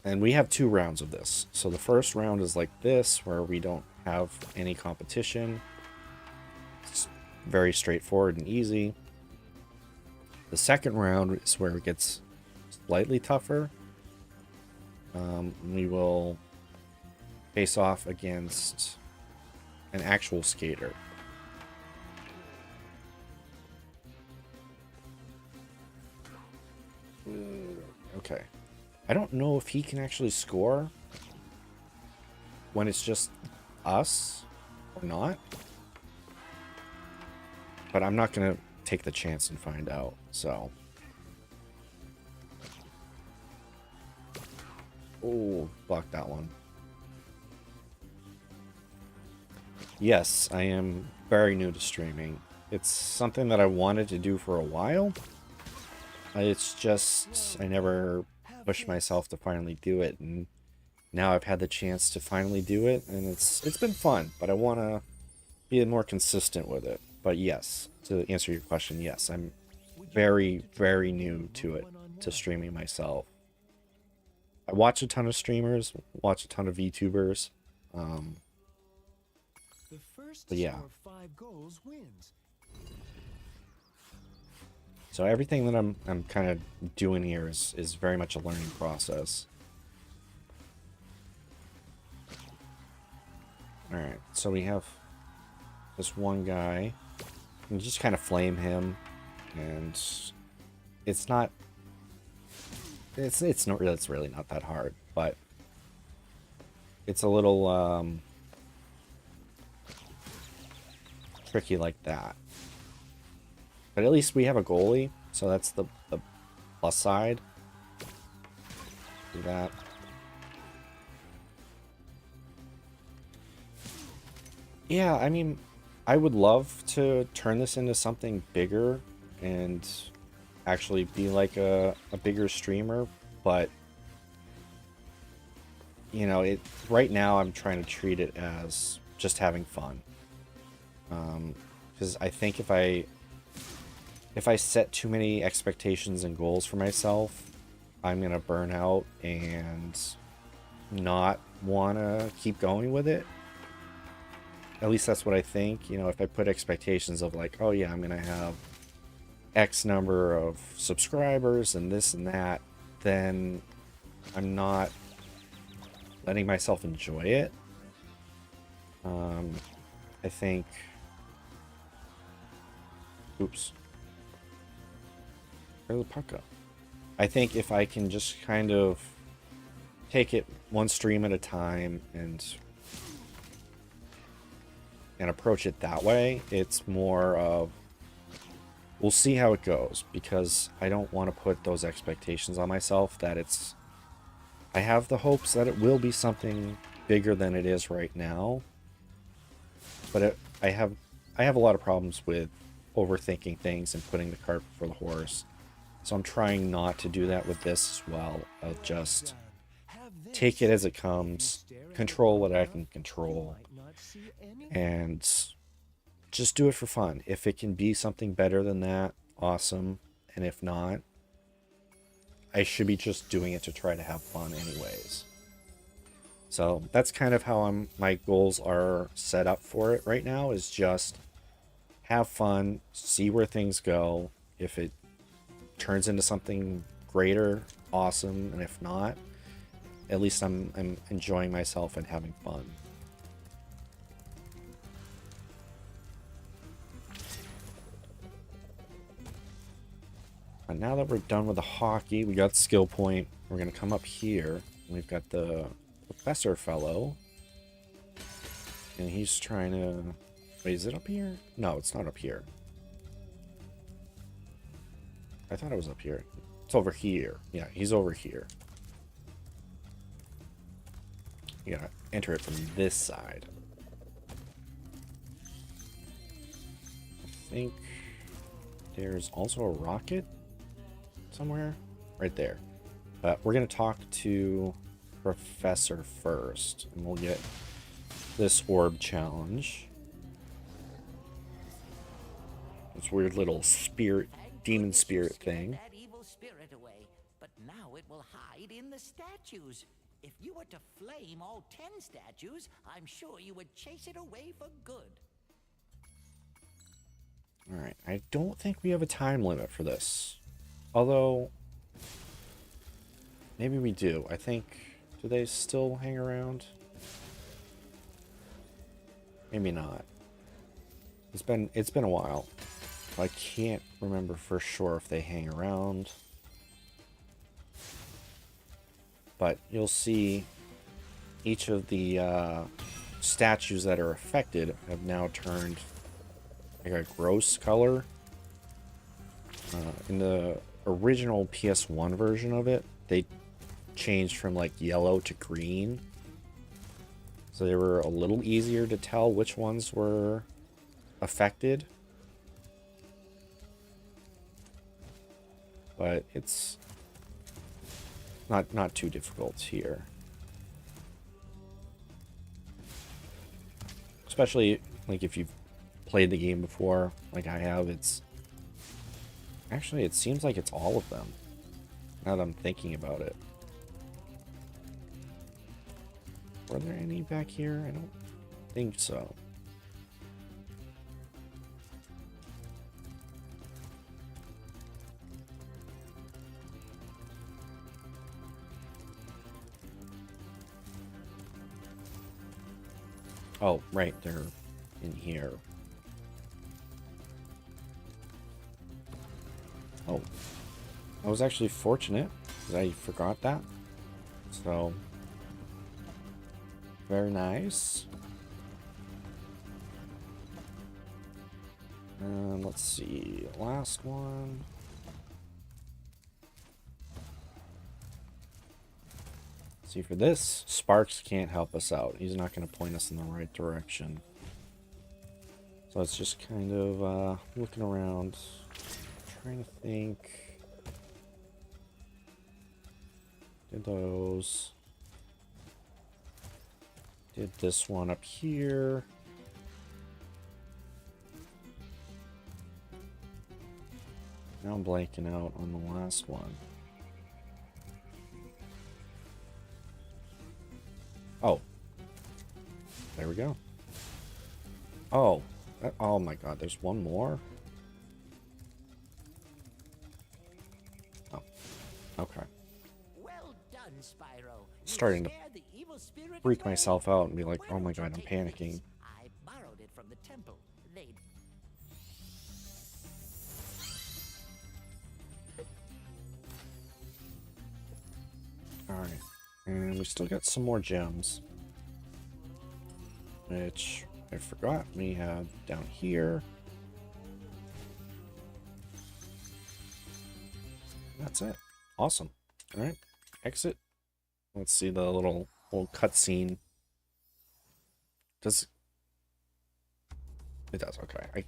And we have 2 rounds of this. So the first round is like this, where we don't have any competition. It's very straightforward and easy. The second round is where it gets slightly tougher. We will face off against an actual skater. Okay. I don't know if he can actually score when it's just us or not. But I'm not going to take the chance and find out, so. Oh, blocked that one. Yes, I am very new to streaming. It's something that I wanted to do for a while. It's just, I never pushed myself to finally do it, and now I've had the chance to finally do it, and it's been fun, but I want to be more consistent with it. But yes, to answer your question, yes, I'm very, very new to it, to streaming myself. I watch a ton of streamers, watch a ton of VTubers, but yeah. So everything that I'm kind of doing here is very much a learning process. Alright, so we have this one guy. You just kind of flame him, and it's not... It's really not that hard, but it's a little tricky like that. But at least we have a goalie, so that's the plus side. Do that. Yeah, I mean, I would love to turn this into something bigger and actually be like a bigger streamer, but you know, right now I'm trying to treat it as just having fun. Because I think if I set too many expectations and goals for myself, I'm gonna burn out and not wanna keep going with it. At least that's what I think. You know, if I put expectations of like, oh yeah, I'm gonna have X number of subscribers and this and that, then I'm not letting myself enjoy it. I think... Oops. Where'd the puck go? I think if I can just kind of take it one stream at a time and and approach it that way. It's more of, we'll see how it goes, because I don't want to put those expectations on myself that it's, I have the hopes that it will be something bigger than it is right now, but I have a lot of problems with overthinking things and putting the cart before the horse. So I'm trying not to do that with this as well. I'll just take it as it comes, control what I can control, and just do it for fun. If it can be something better than that, awesome. And if not, I should be just doing it to try to have fun anyways. So that's kind of how my goals are set up for it right now, is just have fun, see where things go. If it turns into something greater, awesome, and if not, at least I'm enjoying myself and having fun. And now that we're done with the hockey, we got skill point. We're gonna come up here. We've got the professor fellow, and he's trying to. Wait, is it up here? No, it's not up here. I thought it was up here. It's over here. Yeah, he's over here. You gotta enter it from this side. I think there's also a rocket somewhere. Right there. But we're gonna talk to Professor first, and we'll get this orb challenge. This weird little spirit, demon spirit thing. That evil spirit away, but now it will hide in the statues. If you were to flame all 10 statues, I'm sure you would chase it away for good. Alright, I don't think we have a time limit for this. Although, maybe we do. I think, do they still hang around? Maybe not. It's been a while. I can't remember for sure if they hang around. But you'll see each of the statues that are affected have now turned like a gross color. In the original PS1 version of it, they changed from like yellow to green. So they were a little easier to tell which ones were affected. But it's not too difficult here. Especially like if you've played the game before, like I have, it's actually, it seems like it's all of them, now that I'm thinking about it. Were there any back here? I don't think so. Oh, right, they're in here. Oh, I was actually fortunate because I forgot that. So, very nice. And let's see, last one. See, for this, Sparks can't help us out. He's not going to point us in the right direction. So it's just kind of looking around, trying to think. Did those. Did this one up here. Now I'm blanking out on the last one. Oh. There we go. Oh. Oh my god, there's one more? Oh. Okay. Well done, Spyro. Starting to freak myself out and be like, oh my god, I'm panicking. I borrowed it from the temple. They Alright. And we still got some more gems. Which I forgot we have down here. That's it. Awesome. All right. Exit. Let's see the little cutscene. Does it does? Okay. I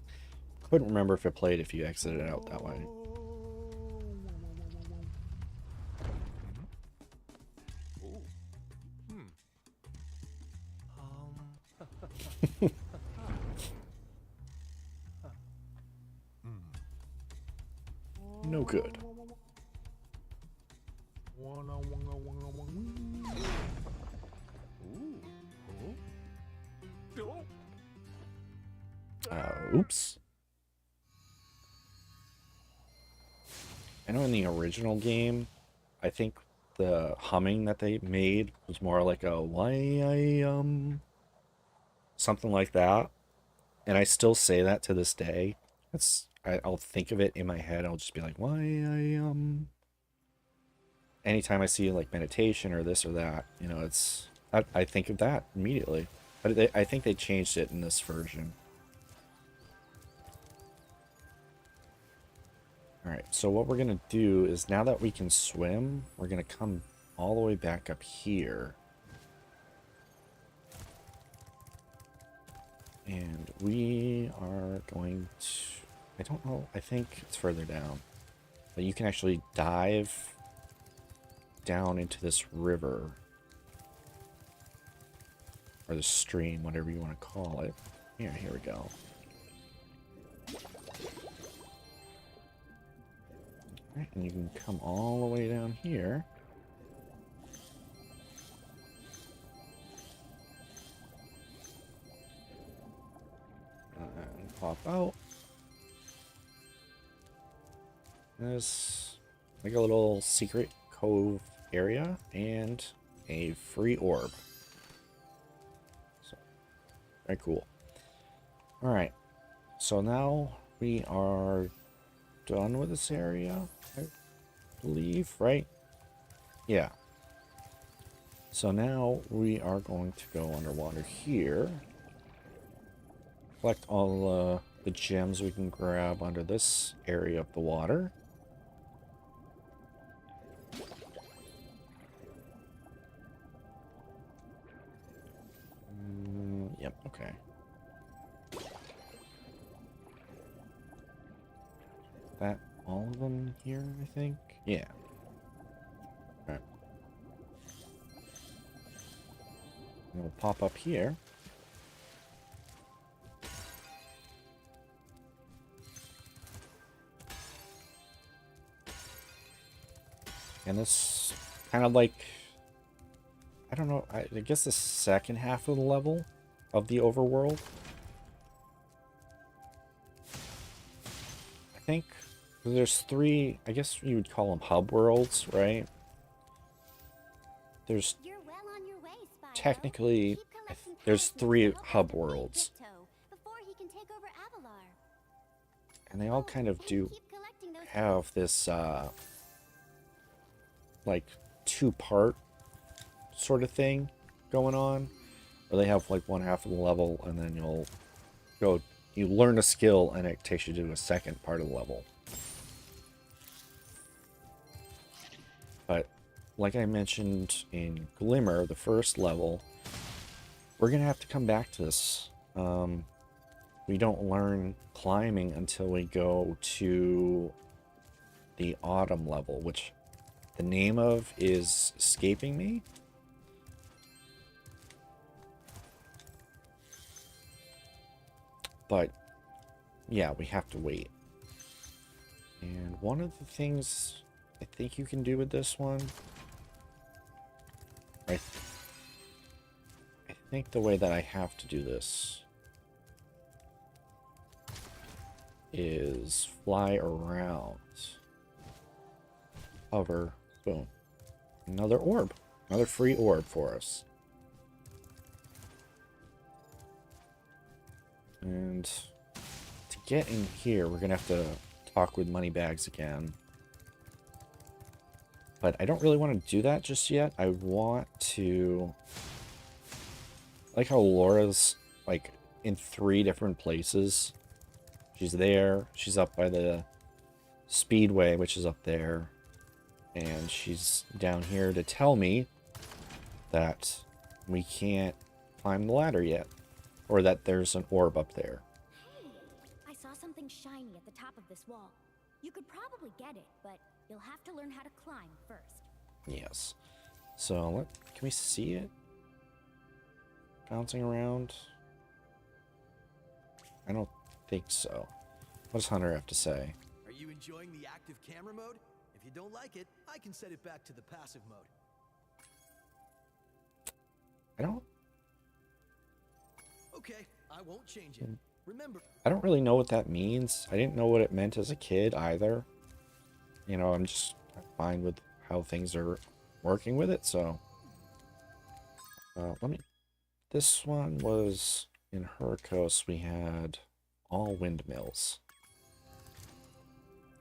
couldn't remember if it played if you exited out that way. No good. Oops. I know in the original game, I think the humming that they made was more like a something like that. And I still say that to this day. I'll think of it in my head. I'll just be like, anytime I see like meditation or this or that, you know, I think of that immediately. But I think they changed it in this version. Alright, so what we're going to do is now that we can swim, we're going to come all the way back up here. And we are going to... I don't know, I think it's further down. But you can actually dive down into this river. Or the stream, whatever you want to call it. Here we go. Right, and you can come all the way down here. And pop out. There's like a little secret cove area and a free orb. So, very cool. Alright, so now we are done with this area, I believe, right? Yeah. So now we are going to go underwater here. Collect all the gems we can grab under this area of the water. Yep, okay. That all of them here, I think? Yeah. Alright. And we'll pop up here. And this kind of like, I don't know, I guess the second half of the level of the overworld. I think there's three, I guess you would call them hub worlds, right? There's You're well on your way, Spyro. technically, Keep collecting there's past three notes hub to find worlds. Ripto before he can take over Avalar. And they all kind of And do keep collecting those have this, like, two-part sort of thing going on. Or they have, like, one half of the level, and then you learn a skill, and it takes you to a second part of the level. But, like I mentioned in Glimmer, the first level, we're going to have to come back to this. We don't learn climbing until we go to the autumn level, which the name of is escaping me. But, yeah, we have to wait. And one of the things I think you can do with this one, I think the way that I have to do this is fly around, hover, boom. Another orb, another free orb for us. And to get in here, we're gonna have to talk with Moneybags again. But I don't really want to do that just yet. I want to... like how Laura's, like, in 3 different places. She's there. She's up by the speedway, which is up there. And she's down here to tell me that we can't climb the ladder yet. Or that there's an orb up there. Hey, I saw something shiny at the top of this wall. You could probably get it, but you'll have to learn how to climb first. Yes. So, can we see it? Bouncing around? I don't think so. What does Hunter have to say? Are you enjoying the active camera mode? If you don't like it, I can set it back to the passive mode. I don't Okay, I won't change it. Remember, I don't really know what that means. I didn't know what it meant as a kid either. You know, I'm just fine with how things are working with it, so this one was in Hercos. We had all windmills.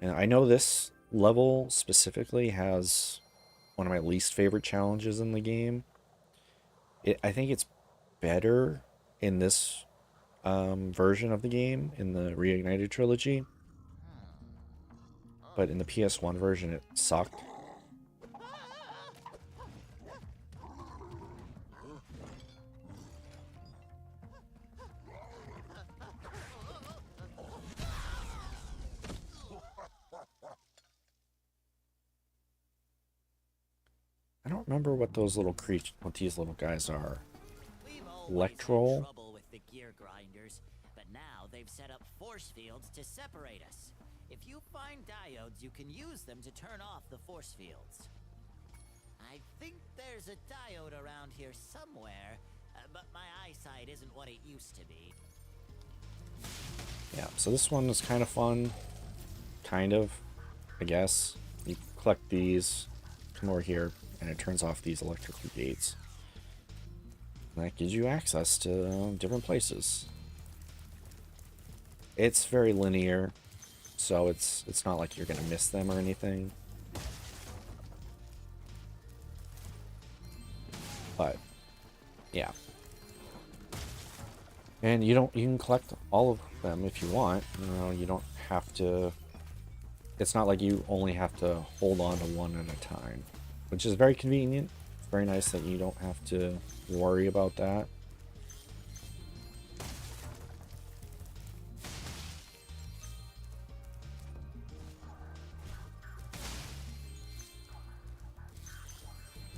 And I know this level specifically has one of my least favorite challenges in the game. I think it's better in this version of the game, in the Reignited Trilogy. But in the PS1 version, it sucked. I don't remember what those little what these little guys are. Electro. Trouble with the gear grinders, but now they've set up force fields to separate us. If you find diodes, you can use them to turn off the force fields. I think there's a diode around here somewhere, but my eyesight isn't what it used to be. Yeah, so this one is kind of fun. Kind of, I guess. You collect these, come over here, and it turns off these electrical gates. And that gives you access to different places. It's very linear, so it's not like you're gonna miss them or anything. But yeah. And you can collect all of them if you want. You know, you don't have to. It's not like you only have to hold on to one at a time, which is very convenient. It's very nice that you don't have to worry about that.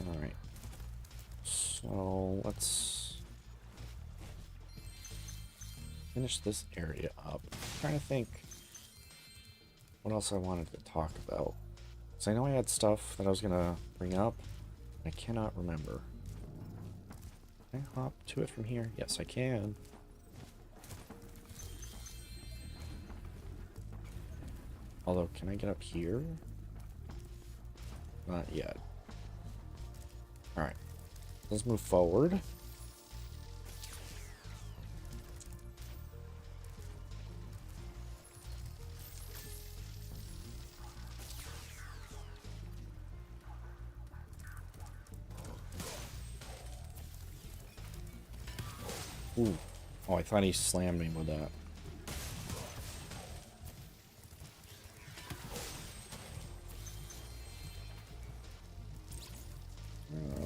All right. So let's finish this area up. I'm trying to think what else I wanted to talk about. So I know I had stuff that I was gonna bring up. I cannot remember. Can I hop to it from here? Yes, I can. Although, can I get up here? Not yet. Alright. Let's move forward. Ooh. Oh, I thought he slammed me with that.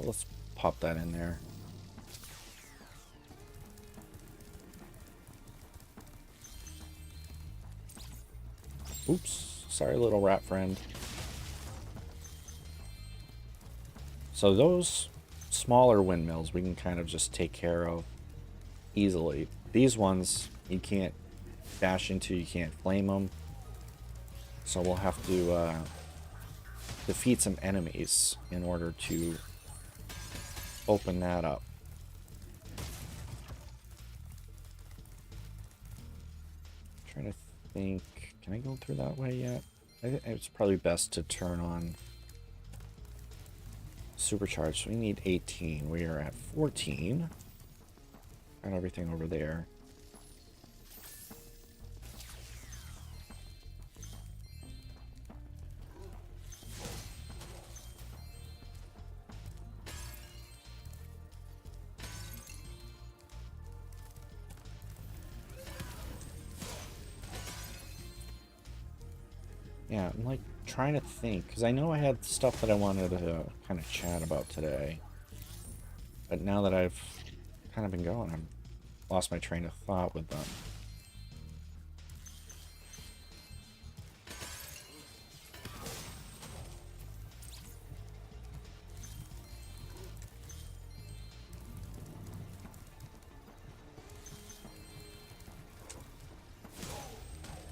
Let's pop that in there. Oops. Sorry, little rat friend. So those smaller windmills we can kind of just take care of easily. These ones you can't dash into, you can't flame them. So we'll have to defeat some enemies in order to open that up. I'm trying to think, can I go through that way yet? I think it's probably best to turn on supercharge. So we need 18. We are at 14. And everything over there. Yeah, I'm like trying to think, because I know I had stuff that I wanted to kind of chat about today. But now that I've kind of been going, I've lost my train of thought with them.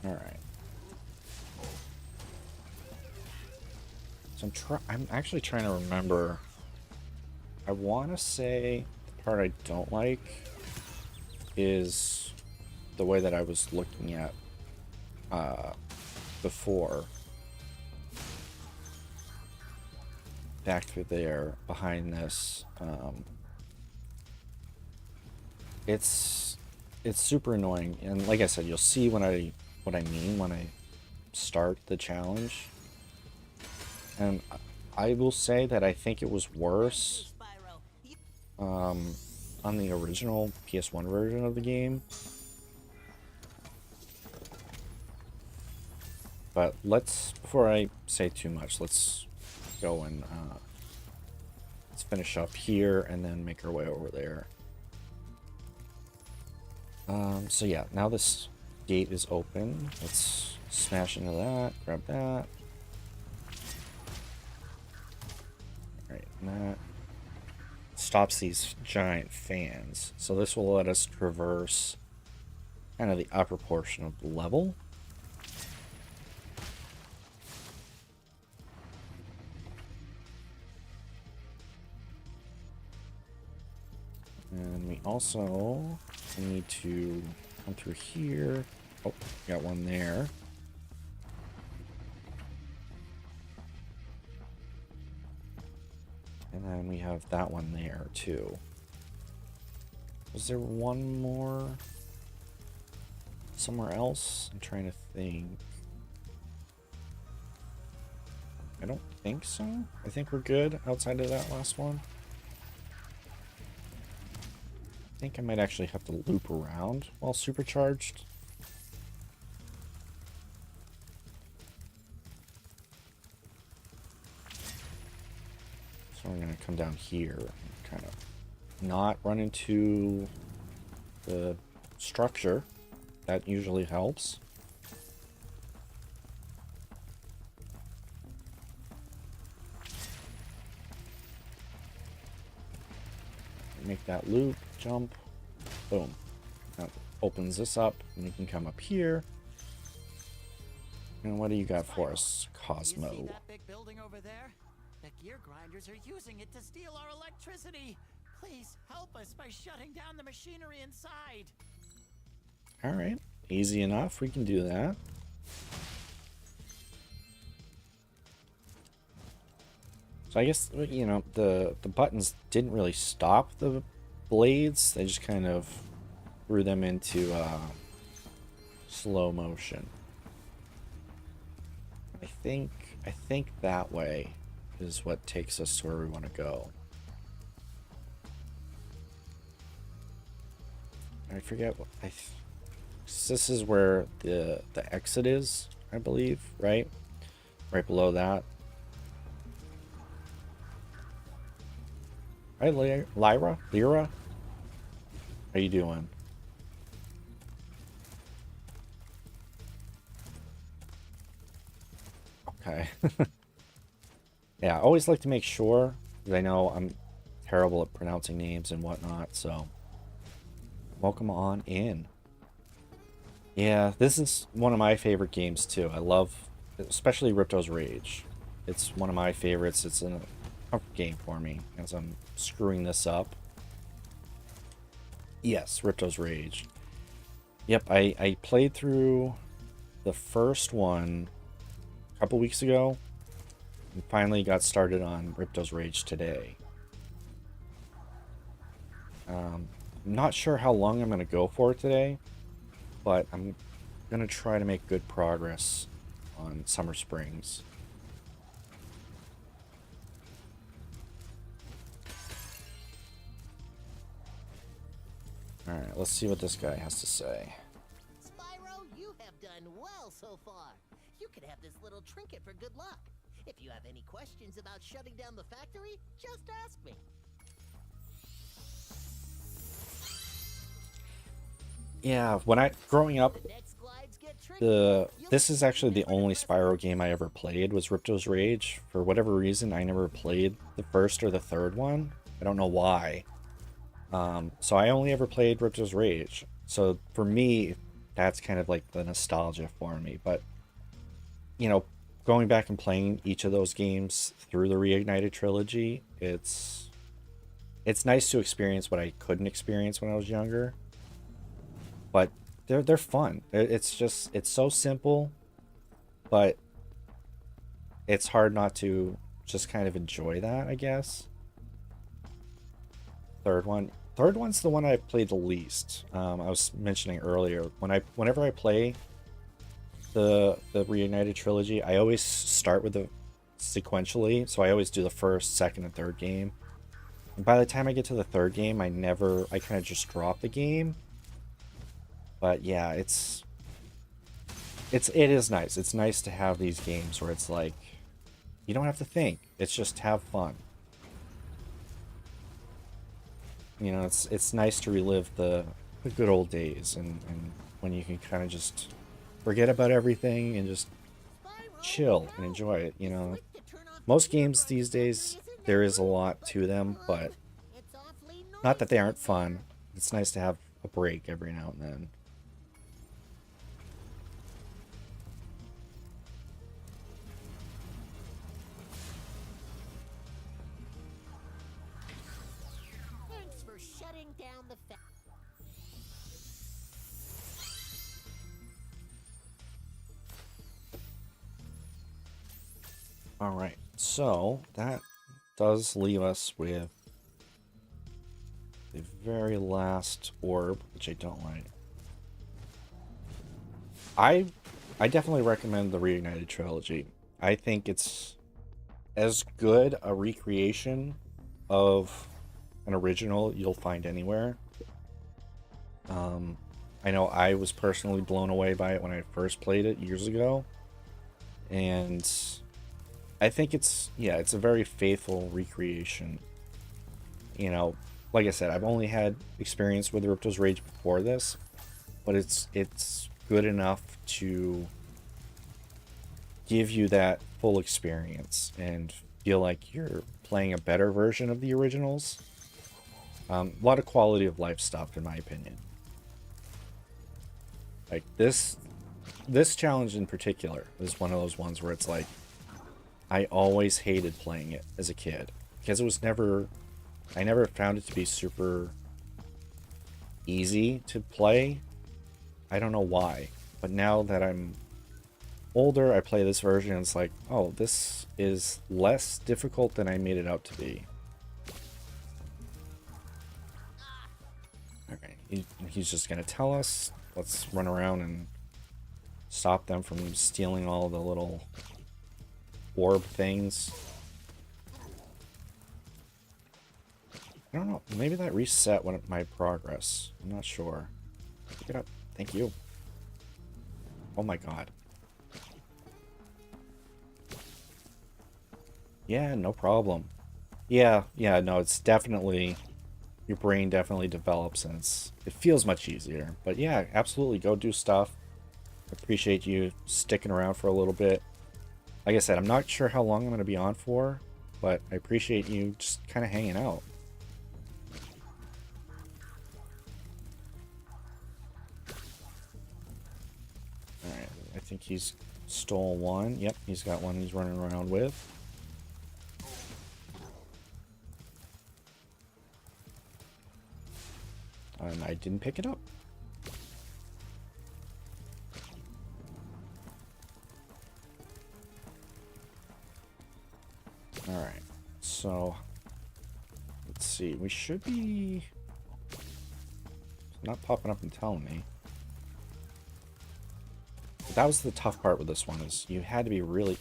Alright. So I'm actually trying to remember. I want to say the part I don't like is the way that I was looking at before. Back through there, behind this. It's super annoying, and like I said, you'll see what I mean when I start the challenge. And I will say that I think it was worse on the original PS1 version of the game. But before I say too much, let's go and let's finish up here and then make our way over there. So yeah, now this gate is open. Let's smash into that, grab that. Alright, and that stops these giant fans. So this will let us traverse kind of the upper portion of the level. And we also need to come through here. Oh, got one there. And then we have that one there too. Was there one more somewhere else? I'm trying to think. I don't think so. I think we're good outside of that last one. I think I might actually have to loop around while supercharged. So I'm going to come down here and kind of not run into the structure. That usually helps. Make that loop, jump, boom. That opens this up, and we can come up here. And what do you got for us, Cosmo? You see that big building over there? The gear grinders are using it to steal our electricity. Please help us by shutting down the machinery inside. All right, easy enough. We can do that. So I guess, you know, the buttons didn't really stop the blades. They just kind of threw them into slow motion. I think that way is what takes us to where we want to go. I forget what this is where the exit is, I believe, right? Right below that. Hi, Lyra? How you doing? Okay. Yeah, I always like to make sure, because I know I'm terrible at pronouncing names and whatnot, so welcome on in. Yeah, this is one of my favorite games too. I love, especially Ripto's Rage. It's one of my favorites. It's a comfort game for me as I'm screwing this up. Yes, Ripto's Rage. Yep, I played through the first one a couple weeks ago and finally got started on Ripto's Rage today. I'm not sure how long I'm going to go for today, but I'm going to try to make good progress on Summer Springs. Alright, let's see what this guy has to say. Spyro, you have done well so far. You could have this little trinket for good luck. If you have any questions about shutting down the factory, just ask me. Yeah, growing up, this is actually the only Spyro game I ever played was Ripto's Rage. For whatever reason, I never played the first or the third one. I don't know why. So I only ever played Ripto's Rage. So for me, that's kind of like the nostalgia for me. But, you know, going back and playing each of those games through the Reignited trilogy, it's nice to experience what I couldn't experience when I was younger. But they're fun. It's so simple, but it's hard not to just kind of enjoy that, I guess. Third one's the one I played the least. I was mentioning earlier, whenever I play the Reignited trilogy, I always start with the sequentially, so I always do the first, second, and third game. And by the time I get to the third game, I kind of just drop the game. But yeah, it is nice. It's nice to have these games where it's like, you don't have to think. It's just have fun. You know, it's nice to relive the good old days and when you can kind of just forget about everything and just chill and enjoy it, you know. Most games these days, there is a lot to them, but not that they aren't fun. It's nice to have a break every now and then. Alright, so that does leave us with the very last orb, which I don't like. I definitely recommend the Reignited trilogy. I think it's as good a recreation of an original you'll find anywhere. I know I was personally blown away by it when I first played it years ago. And I think it's a very faithful recreation. You know, like I said, I've only had experience with Ripto's Rage before this, but it's good enough to give you that full experience and feel like you're playing a better version of the originals. A lot of quality of life stuff, in my opinion. Like this challenge in particular is one of those ones where it's like, I always hated playing it as a kid because I never found it to be super easy to play. I don't know why, but now that I'm older, I play this version and it's like, oh, this is less difficult than I made it out to be. Okay, he's just gonna tell us. Let's run around and stop them from stealing all the little orb things. I don't know. Maybe that reset my progress. I'm not sure. Pick it up. Thank you. Oh my god. Yeah, no problem. Yeah, no, it's definitely... Your brain definitely develops and it feels much easier. But yeah, absolutely, go do stuff. Appreciate you sticking around for a little bit. Like I said, I'm not sure how long I'm going to be on for, but I appreciate you just kind of hanging out. Alright, I think he's stole one. Yep, he's got one he's running around with. And I didn't pick it up. Alright, so let's see. We should be... It's not popping up and telling me. But that was the tough part with this one, is you had to be really...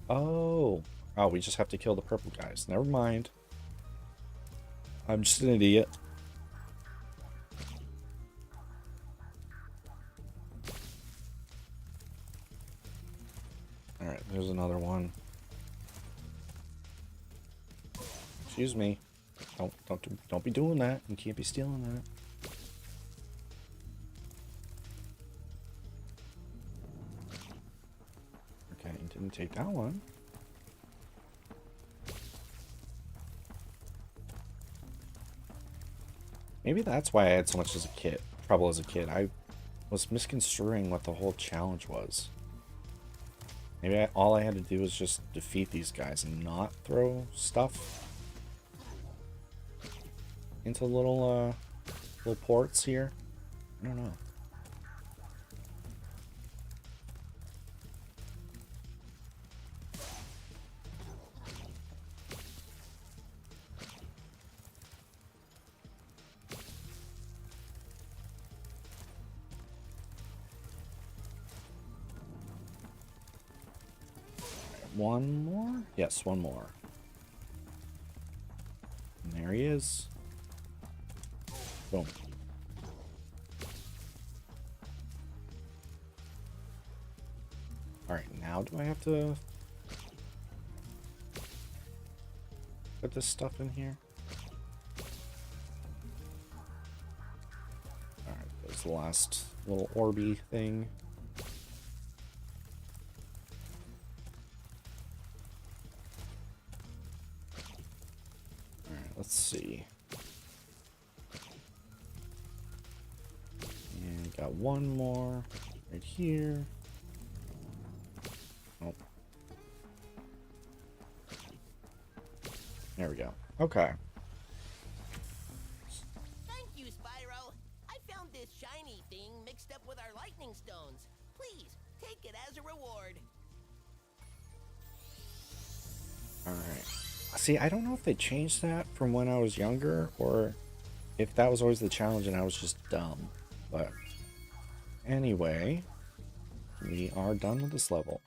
Oh, we just have to kill the purple guys. Never mind. I'm just an idiot. there's another one. Excuse me. Don't be doing that. You can't be stealing that. Okay, didn't take that one. Maybe that's why I had so much trouble as a kid. I was misconstruing what the whole challenge was. Maybe all I had to do was just defeat these guys and not throw stuff into little ports here. I don't know. One more? Yes, one more. And there he is. Boom. Alright, now do I have to put this stuff in here? Alright, there's the last little orby thing. Alright, let's see. And got one more right here. Oh. There we go. Okay. Thank you, Spyro. I found this shiny thing mixed up with our lightning stones. Please, take it as a reward. Alright. See, I don't know if they changed that from when I was younger or if that was always the challenge and I was just dumb. But anyway, we are done with this level.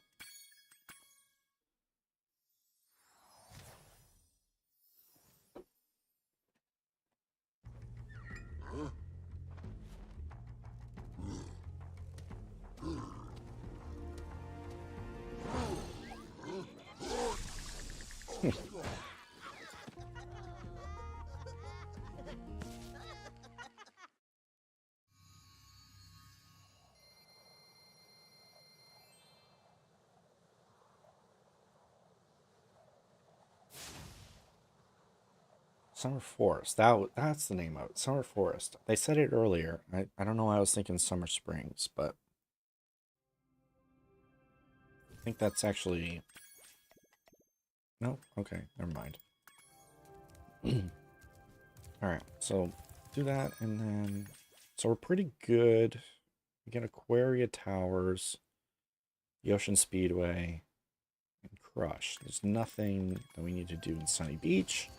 Summer Forest. That's the name of it. Summer Forest. They said it earlier. I don't know why I was thinking Summer Springs, but I think that's actually... No? Okay, never mind. Alright, so do that and then... So we're pretty good. We get Aquaria Towers, the Ocean Speedway, and Crush. There's nothing that we need to do in Sunny Beach.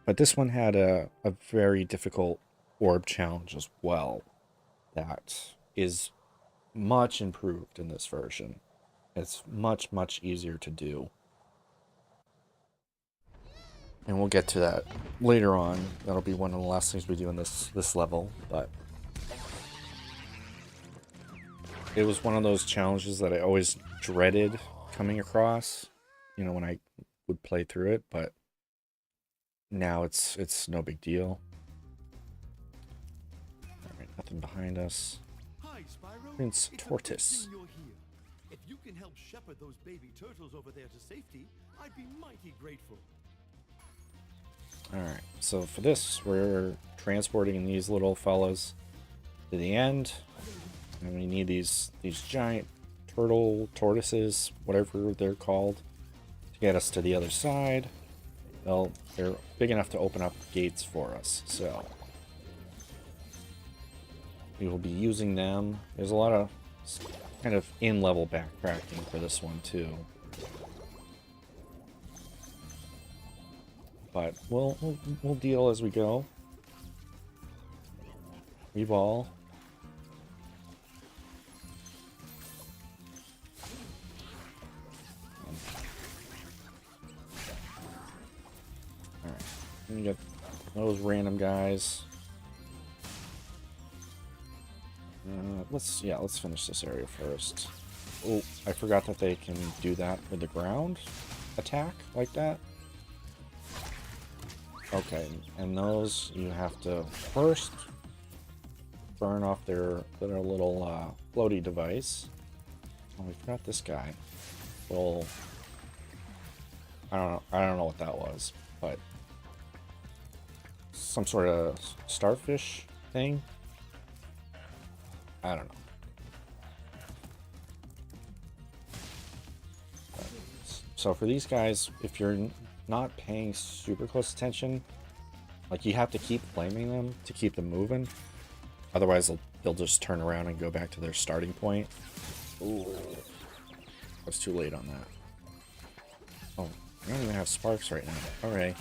But this one had a very difficult orb challenge as well. That is much improved in this version. It's much, much easier to do. And we'll get to that later on. That'll be one of the last things we do in this level. But it was one of those challenges that I always dreaded coming across, you know, when I would play through it, but now it's no big deal. Alright, nothing behind us. Hi, Spyro. Prince It's Tortoise. a good thing you're here. If you can help shepherd those baby turtles over there to safety, I'd be mighty grateful. Alright, so for this, we're transporting these little fellas to the end. And we need these giant tortoises, whatever they're called, to get us to the other side. They're big enough to open up gates for us, so we will be using them. There's a lot of kind of in-level backtracking for this one too, but we'll deal as we go. We've all you get those random guys. Let's finish this area first. Oh, I forgot that they can do that with the ground attack like that. Okay, and those you have to first burn off their little floaty device. Oh, we forgot this guy. Well, I don't know what that was, but some sort of starfish thing. I don't know. So for these guys, if you're not paying super close attention, like you have to keep flaming them to keep them moving. Otherwise, they'll just turn around and go back to their starting point. Ooh, I was too late on that. Oh, I don't even have sparks right now. Alright.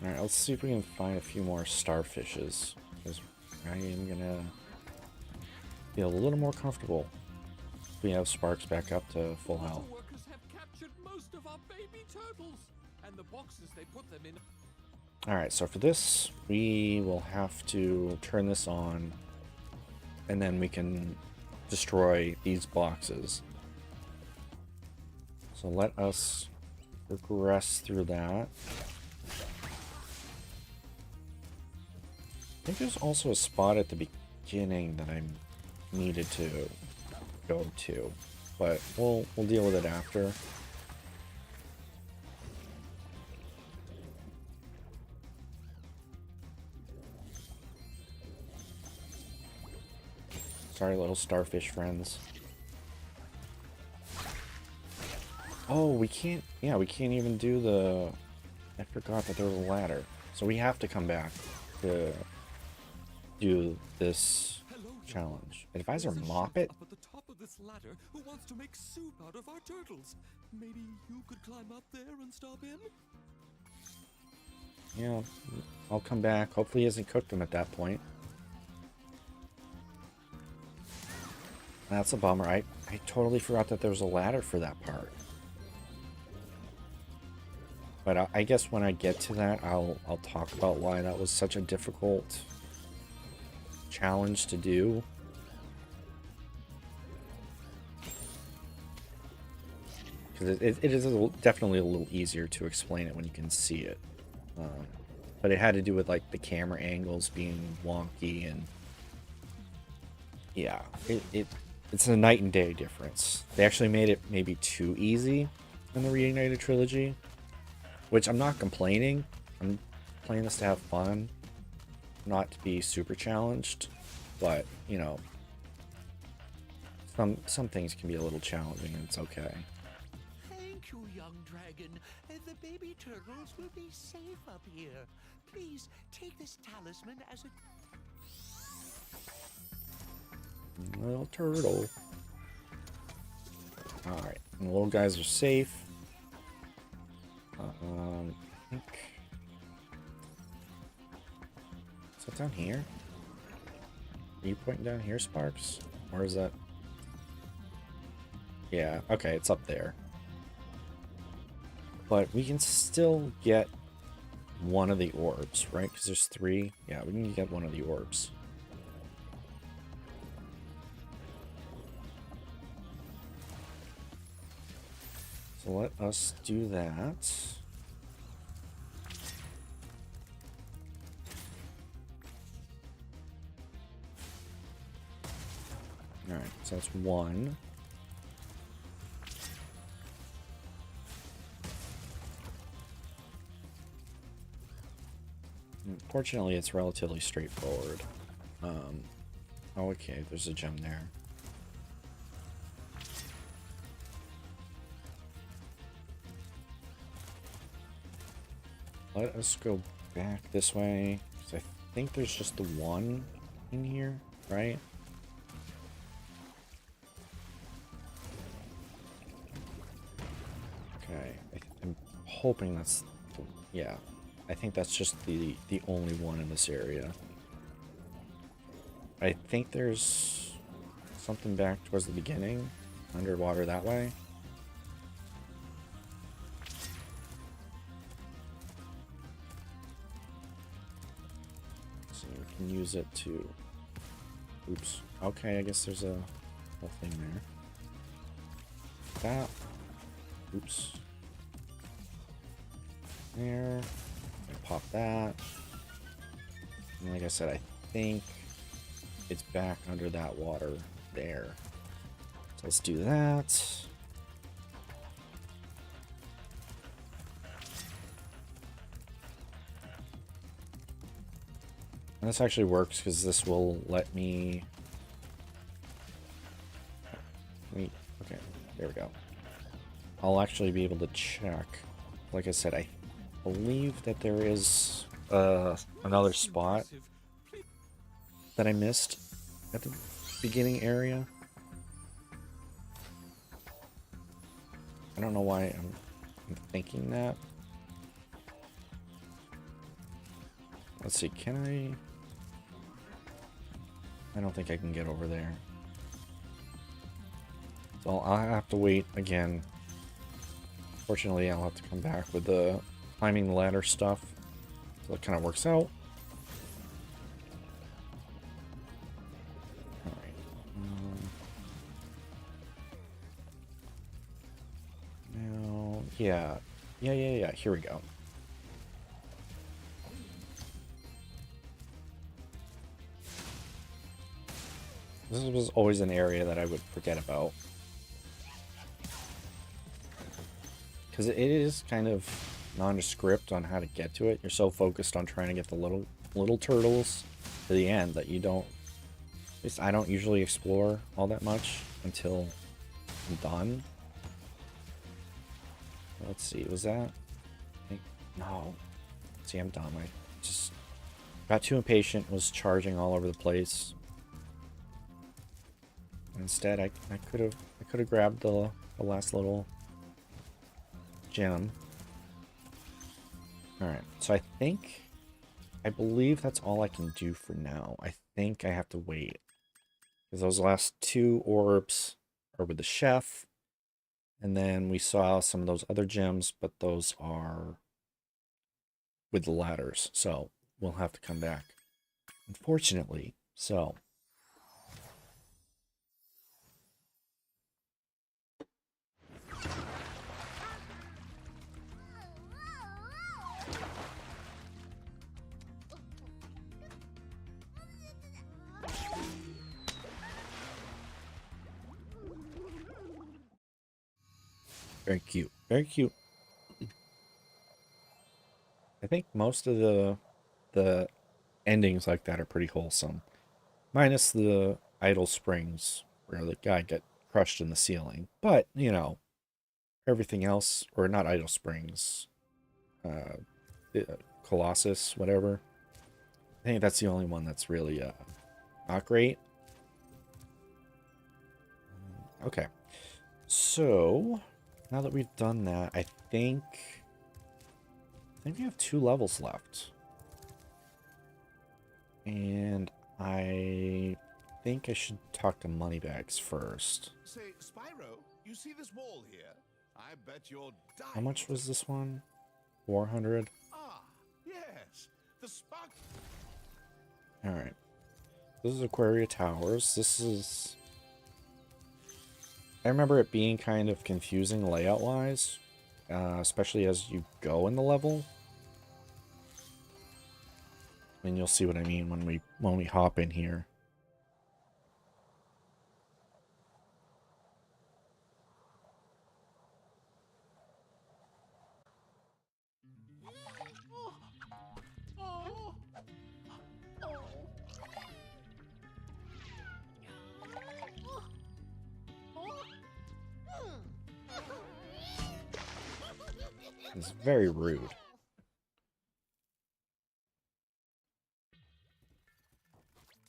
Alright, let's see if we can find a few more starfishes. Because I am gonna feel a little more comfortable if we have sparks back up to full health. Workers have captured most of our baby turtles, and the boxes they put them in. Alright, so for this, we will have to turn this on, and then we can destroy these boxes. So let us progress through that. I think there's also a spot at the beginning that I needed to go to, but we'll deal with it after. Sorry, little starfish friends. Oh, we can't. Yeah, we can't even do the. I forgot that there was a ladder, so we have to come back to do this challenge. Advisor Moppet? Up at the top of this ladder who wants to make soup out of our turtles. Maybe you could climb up there and stop him? Yeah, I'll come back. Hopefully he hasn't cooked them at that point. That's a bummer. I totally forgot that there was a ladder for that part. But I guess when I get to that, I'll talk about why that was such a difficult challenge to do. Because it is definitely a little easier to explain it when you can see it. But it had to do with like the camera angles being wonky, and yeah, it's a night and day difference. They actually made it maybe too easy in the Reignited trilogy, which I'm not complaining. I'm playing this to have fun, not to be super challenged, but you know, some things can be a little challenging, and it's okay. Thank you, young dragon. The baby turtles will be safe up here. Please take this talisman as a Little turtle. Alright, the little guys are safe. I think... Is that down here? Are you pointing down here, Sparks? Or is that... Yeah, okay, it's up there. But we can still get one of the orbs, right? Because there's 3. Yeah, we can get one of the orbs. So let us do that. Alright, so that's 1. Fortunately, it's relatively straightforward. Oh, okay, there's a gem there. Let us go back this way, because I think there's just the one in here, right? Okay, I'm hoping that's... Yeah, I think that's just the only one in this area. I think there's something back towards the beginning, underwater that way. So we can use it to... Oops. Okay, I guess there's a whole thing there. That. Oops. There. I pop that. And like I said, I think it's back under that water there. So let's do that. And this actually works because this will let me... Okay, there we go. I'll actually be able to check. Like I said, I believe that there is another spot that I missed at the beginning area. I don't know why I'm thinking that. Let's see, can I don't think I can get over there. So I'll have to wait again. Fortunately, I'll have to come back with the climbing the ladder stuff. So it kind of works out. Alright. Now, yeah. Yeah. Here we go. This was always an area that I would forget about. Because it is kind of nondescript on how to get to it. You're so focused on trying to get the little turtles to the end that you don't... At least I don't usually explore all that much until I'm done. Let's see, was that... No. See, I'm dumb. I just got too impatient, was charging all over the place. Instead, I could have grabbed the last little gem. Alright, so I believe that's all I can do for now. I think I have to wait. Because those last two orbs are with the chef. And then we saw some of those other gems, but those are with the ladders. So we'll have to come back. Unfortunately, so... Very cute. Very cute. I think most of the endings like that are pretty wholesome. Minus the idle springs where the guy got crushed in the ceiling. But, you know, everything else, or not idle springs, Colossus, whatever. I think that's the only one that's really not great. Okay. So... now that we've done that, I think we have 2 levels left. And I think I should talk to Moneybags first. Say, Spyro, you see this wall here? I bet you're dying. How much was this one? 400? Ah, yes. The spark. Alright. This is Aquaria Towers. This is... I remember it being kind of confusing layout-wise, especially as you go in the level. And you'll see what I mean when we hop in here. It's very rude.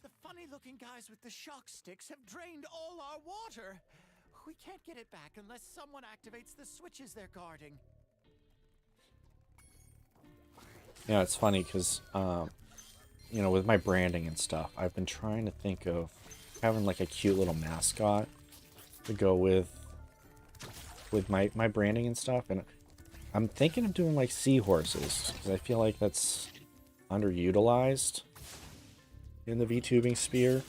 The funny-looking guys with the shock sticks have drained all our water. We can't get it back unless someone activates the switches they're guarding. Yeah, it's funny because, you know, with my branding and stuff, I've been trying to think of having like a cute little mascot to go with my branding and stuff, and I'm thinking of doing like seahorses because I feel like that's underutilized. in the VTubing sphere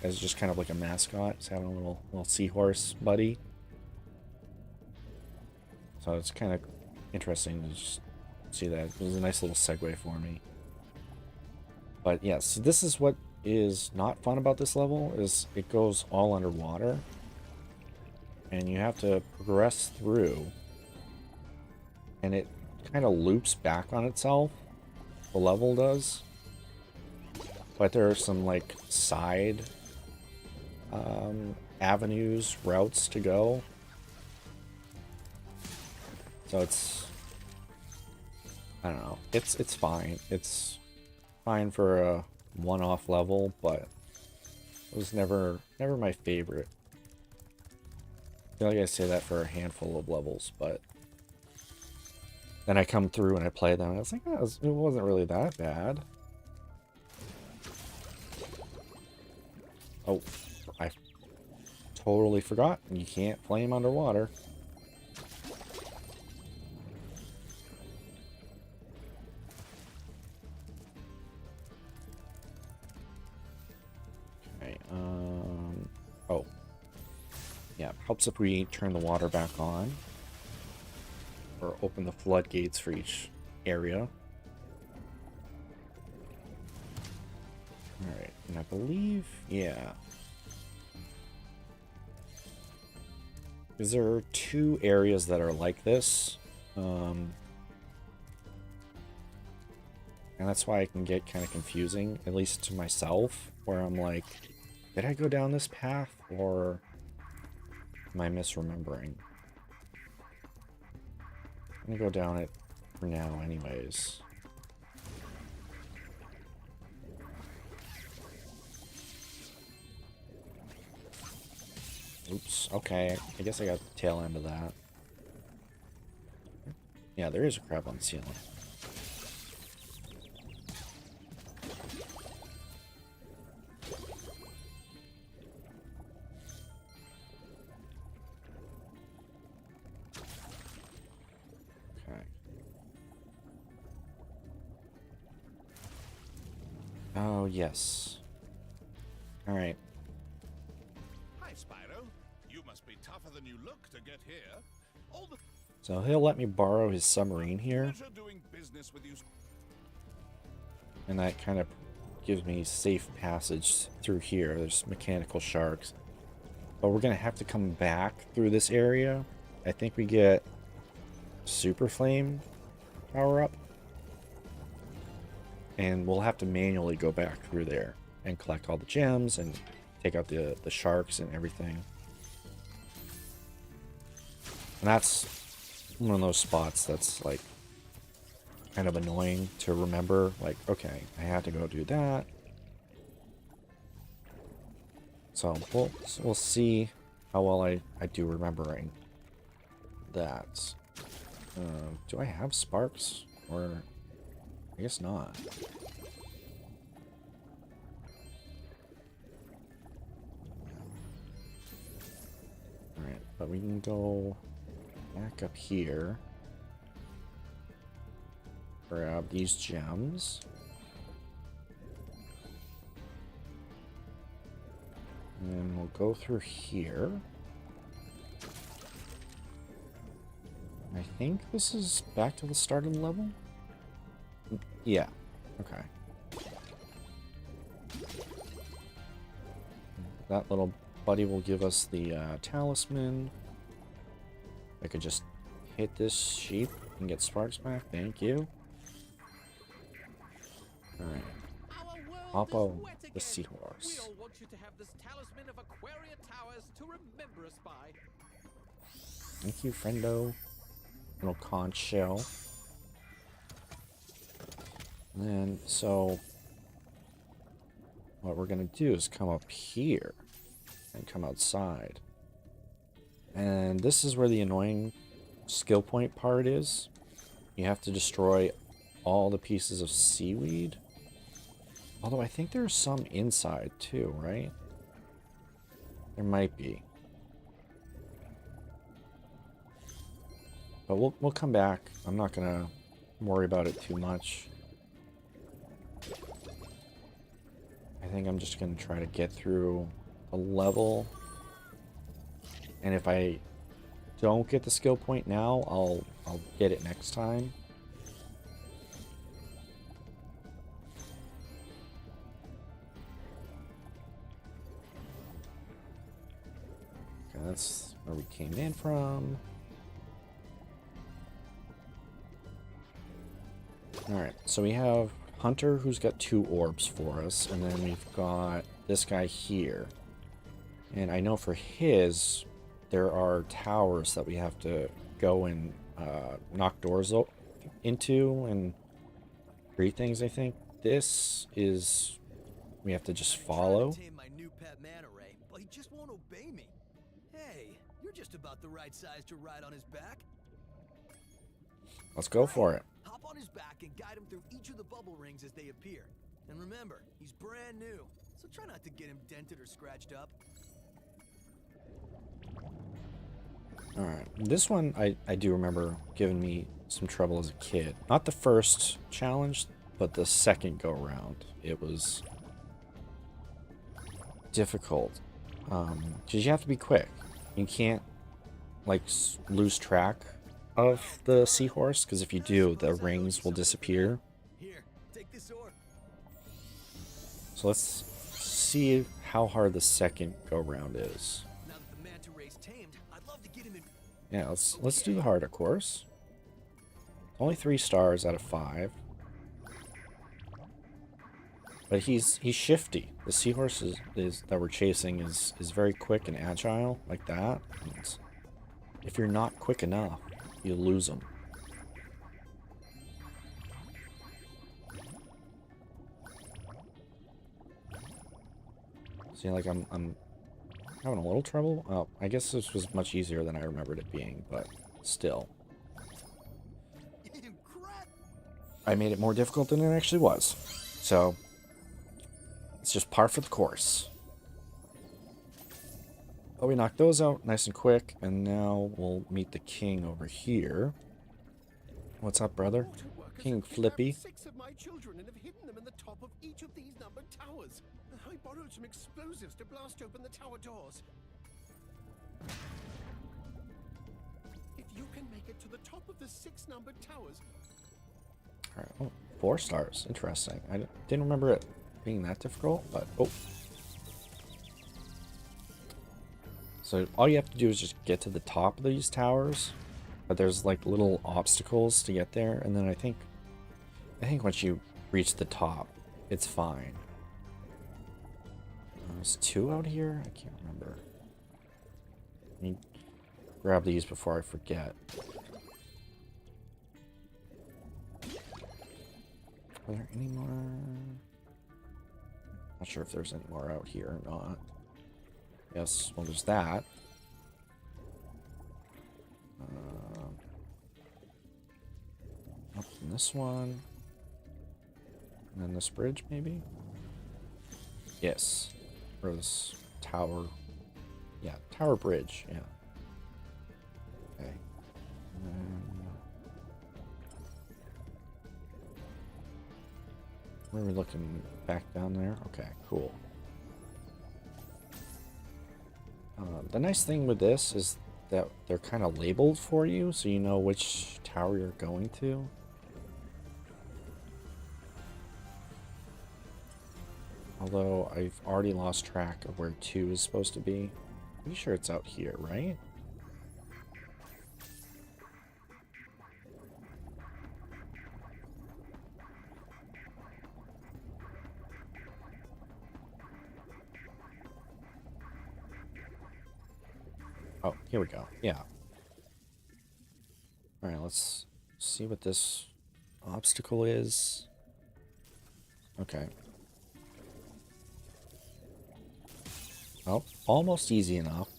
as just kind of like a mascot. He's having a little seahorse buddy. So it's kind of interesting to just see that. It was a nice little segue for me. But yeah, so this is what is not fun about this level, is it goes all underwater. And you have to progress through. And it kind of loops back on itself. The level does. But there are some like side avenues, routes to go. So it's, I don't know, it's fine. It's fine for a one-off level, but it was never my favorite. I feel like I say that for a handful of levels, but then I come through and I play them and I was like, oh, it wasn't really that bad. Oh, I totally forgot. You can't flame underwater. Okay, oh. Yeah, helps if we turn the water back on. Or open the floodgates for each area. Alright, and I believe, yeah. Because there are 2 areas that are like this. And that's why it can get kind of confusing, at least to myself, where I'm like, did I go down this path, or am I misremembering? I'm gonna go down it for now anyways. Oops, okay, I guess I got the tail end of that. Yeah, there is a crab on the ceiling. Okay. Oh, yes. Alright. Hi, Spyro. You must be tougher than you look to get here. All the So he'll let me borrow his submarine here. pleasure doing business with you. And that kind of gives me safe passage through here. There's mechanical sharks. But we're going to have to come back through this area. I think we get Super Flame power up. And we'll have to manually go back through there and collect all the gems and take out the sharks and everything. And that's one of those spots that's like kind of annoying to remember. Like, okay, I had to go do that. So we'll see how well I do remembering that. Do I have sparks? Or I guess not. Alright, but we can go back up here. Grab these gems. And we'll go through here. I think this is back to the start of the level? Yeah. Okay. That little buddy will give us the talisman. I could just hit this sheep and get sparks back. Thank you. Alright. Hoppo the seahorse. We all want you to have this talisman of Aquaria Towers to remember us by. Thank you, friendo. Little conch shell. And then, so what we're gonna do is come up here and come outside. And this is where the annoying skill point part is. You have to destroy all the pieces of seaweed. Although I think there's some inside too, right? There might be. But we'll come back. I'm not gonna worry about it too much. I think I'm just going to try to get through a level. And if I don't get the skill point now, I'll get it next time. Okay, that's where we came in from. Alright, so we have Hunter, who's got 2 orbs for us, and then we've got this guy here. And I know for his, there are towers that we have to go and knock doors into and read things, I think. This is, we have to just follow. Tame my new pet manta ray, but he just won't obey me. Hey, you're just about the right size to ride on his back. Let's go for it. Hop on his back and guide him through each of the bubble rings as they appear. And remember, he's brand new, so try not to get him dented or scratched up. Alright, this one I do remember giving me some trouble as a kid. Not the first challenge, but the second go around. It was difficult. Because you have to be quick. You can't, like, lose track of the seahorse, because if you do, the rings will disappear. Here, take this orb. So let's see how hard the second go round is. Now that the manta ray's tamed, I'd love to get him in. Yeah, let's do the harder course. Only 3 stars out of 5. But he's shifty. The seahorse is that we're chasing is very quick and agile, like that. And if you're not quick enough, you lose them. See, like I'm having a little trouble. Oh, I guess this was much easier than I remembered it being, but still. I made it more difficult than it actually was. So it's just par for the course. Oh, we knocked those out nice and quick, and now we'll meet the king over here. What's up, brother? King Flippy. 6 of my children and have hidden them in the top of each of these numbered towers. I borrowed some explosives to blast open the tower doors. If you can make it to the top of the 6 numbered towers... Alright, oh, 4 stars. Interesting. I didn't remember it being that difficult, but... Oh. So all you have to do is just get to the top of these towers, but there's like little obstacles to get there, and then I think once you reach the top, it's fine. There's 2 out here? I can't remember. Let me grab these before I forget. Are there any more? Not sure if there's any more out here or not. Yes, well, there's that. Up in this one. And then this bridge, maybe? Yes. Or this tower. Yeah, tower bridge, yeah. Okay. And then... Where are we looking? Back down there? Okay, cool. The nice thing with this is that they're kind of labeled for you, so you know which tower you're going to. Although I've already lost track of where 2 is supposed to be. Pretty sure it's out here, right? Oh, here we go. Yeah. Alright, let's see what this obstacle is. Okay. Oh, almost easy enough.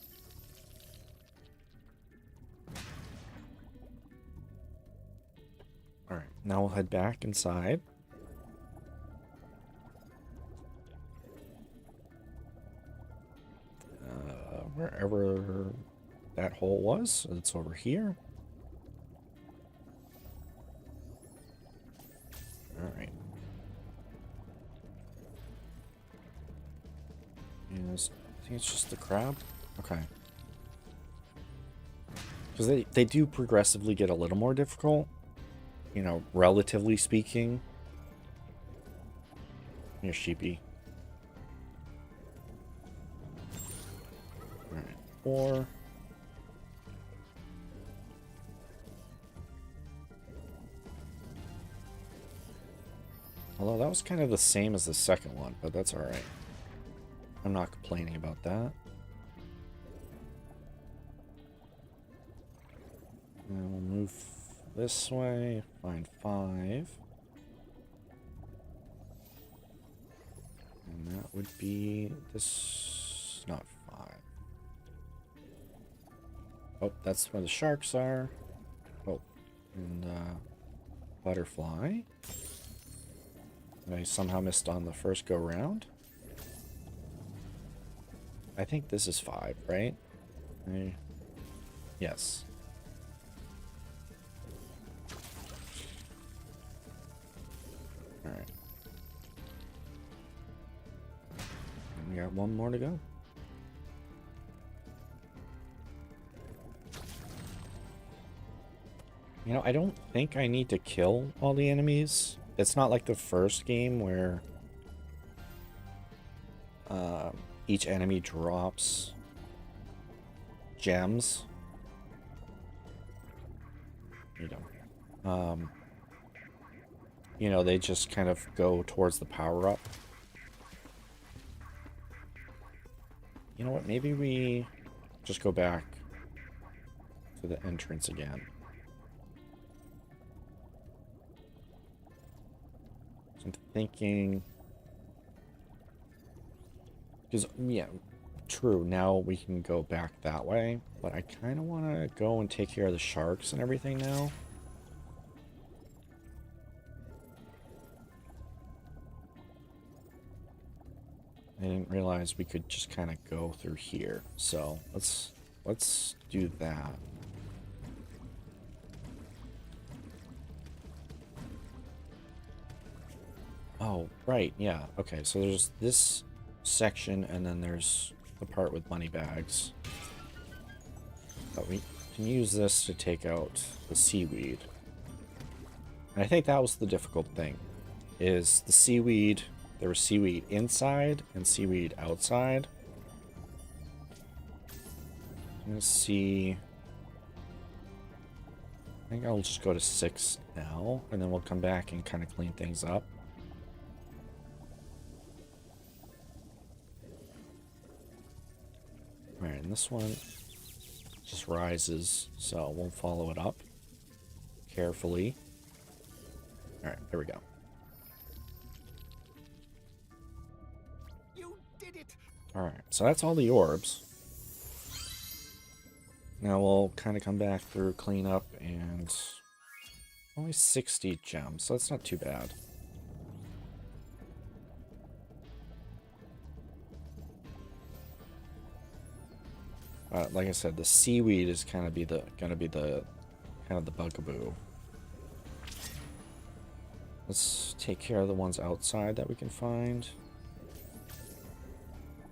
Alright, now we'll head back inside. Wherever that hole was, it's over here. Alright. I think it's just the crab? Okay. Because they do progressively get a little more difficult, you know, relatively speaking. Here, sheepy. Alright, 4. Although that was kind of the same as the second one, but that's alright. I'm not complaining about that. And we'll move this way, find 5. And that would be this, not 5. Oh, that's where the sharks are. Oh, and butterfly. I somehow missed on the first go round. I think this is 5, right? Yes. Alright. We got one more to go. You know, I don't think I need to kill all the enemies. It's not like the first game where each enemy drops gems. You know, they just kind of go towards the power-up. You know what, maybe we just go back to the entrance again. So I'm thinking... Because, yeah, true, now we can go back that way, but I kind of want to go and take care of the sharks and everything now. I didn't realize we could just kind of go through here, so let's do that. Oh, right, yeah, okay, so there's this section, and then there's the part with money bags. But we can use this to take out the seaweed. And I think that was the difficult thing, is the seaweed, there was seaweed inside and seaweed outside. I'm gonna see, I think I'll just go to 6 now, and then we'll come back and kind of clean things up. Alright, and this one just rises, so we'll follow it up carefully. Alright, there we go. You did it! Alright, so that's all the orbs. Now we'll kind of come back through, clean up, and only 60 gems, so that's not too bad. Like I said, the seaweed is gonna be the bugaboo. Let's take care of the ones outside that we can find.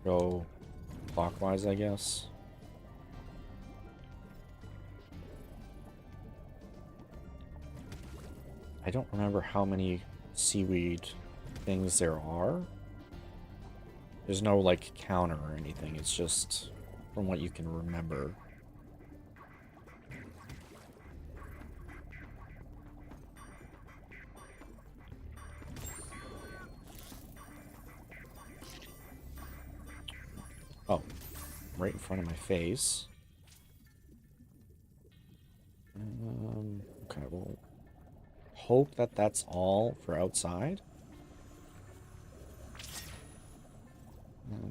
Go clockwise, I guess. I don't remember how many seaweed things there are. There's no like counter or anything, it's just from what you can remember. Oh, right in front of my face. Okay, well, hope that that's all for outside.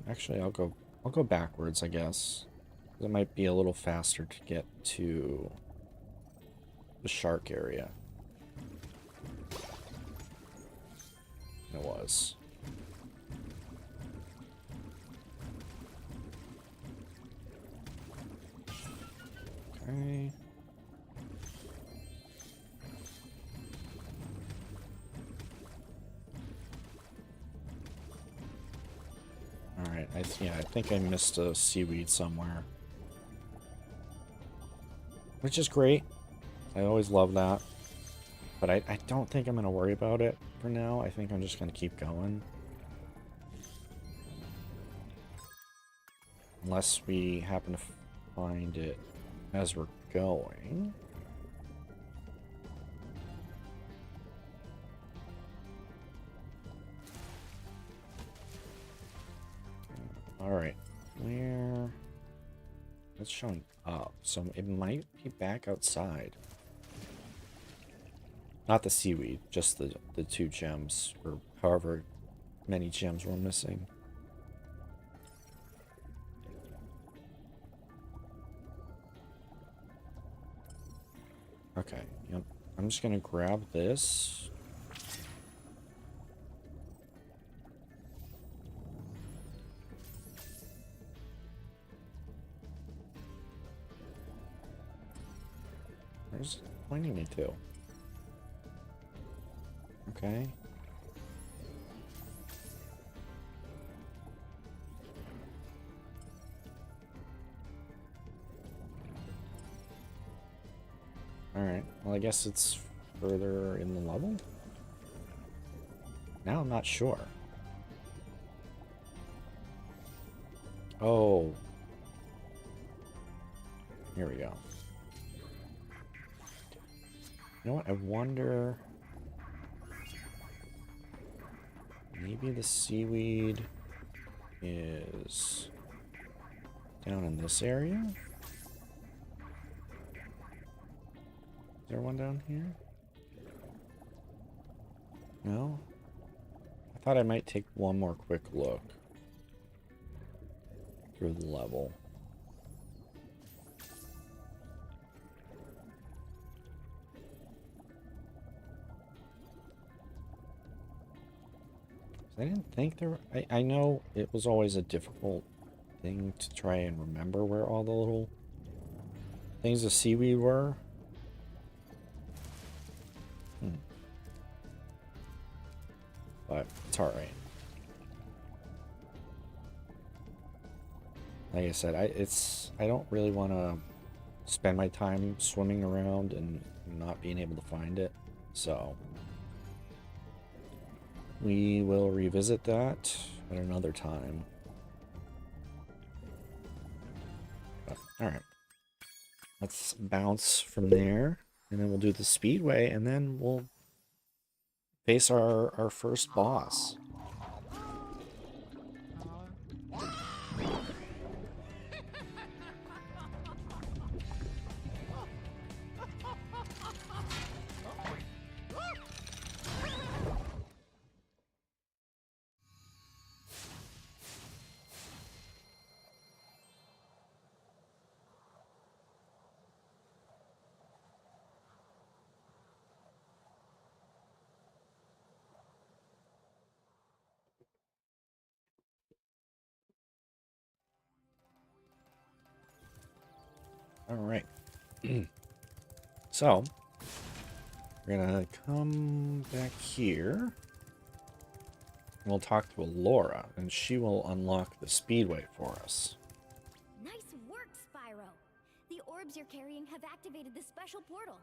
Actually, I'll go backwards, I guess. It might be a little faster to get to the shark area. It was. Okay. Alright, Alright, yeah, I think I missed a seaweed somewhere. Which is great. I always love that. But I don't think I'm going to worry about it for now. I think I'm just going to keep going. Unless we happen to find it as we're going. Alright. Where... It's showing up, so it might be back outside. Not the seaweed, just the 2 gems, or however many gems we're missing. Okay, yep. I'm just gonna grab this. Where's it pointing me to? Okay. Alright, well I guess it's further in the level? Now I'm not sure. Oh. Here we go. You know what? I wonder... Maybe the seaweed is down in this area? Is there one down here? No? I thought I might take one more quick look through the level. I didn't think there... I know it was always a difficult thing to try and remember where all the little things of seaweed were. But it's alright. Like I said, I don't really want to spend my time swimming around and not being able to find it. So we will revisit that at another time. Alright. Let's bounce from there, and then we'll do the speedway, and then we'll face our first boss. All right. So, we're going to come back here. We'll talk to Alora, and she will unlock the speedway for us. Nice work, Spyro. The orbs you're carrying have activated the special portal.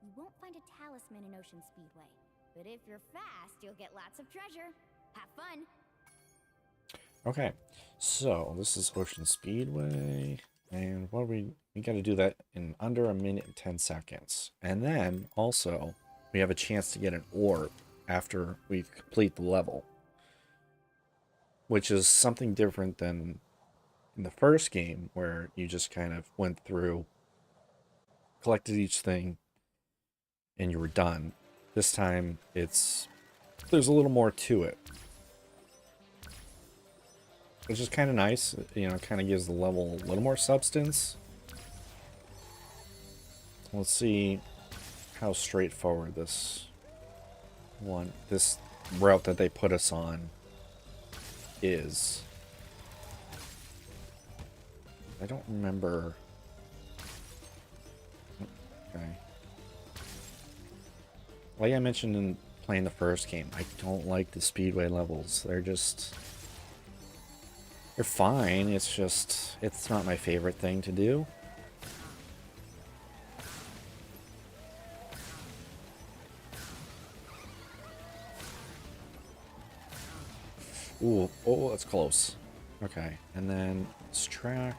You won't find a talisman in Ocean Speedway, but if you're fast, you'll get lots of treasure. Have fun. Okay, so this is Ocean Speedway, and what we got to do that in under 1 minute and 10 seconds. And then also we have a chance to get an orb after we complete the level, which is something different than in the first game where you just kind of went through, collected each thing, and you were done. This time there's a little more to it, which is kind of nice. You know, it kind of gives the level a little more substance. Let's see how straightforward this route that they put us on is. I don't remember. Okay. Like I mentioned in playing the first game, I don't like the speedway levels. They're just... You're fine, it's just, it's not my favorite thing to do. Ooh, oh, that's close. Okay, and then let's track.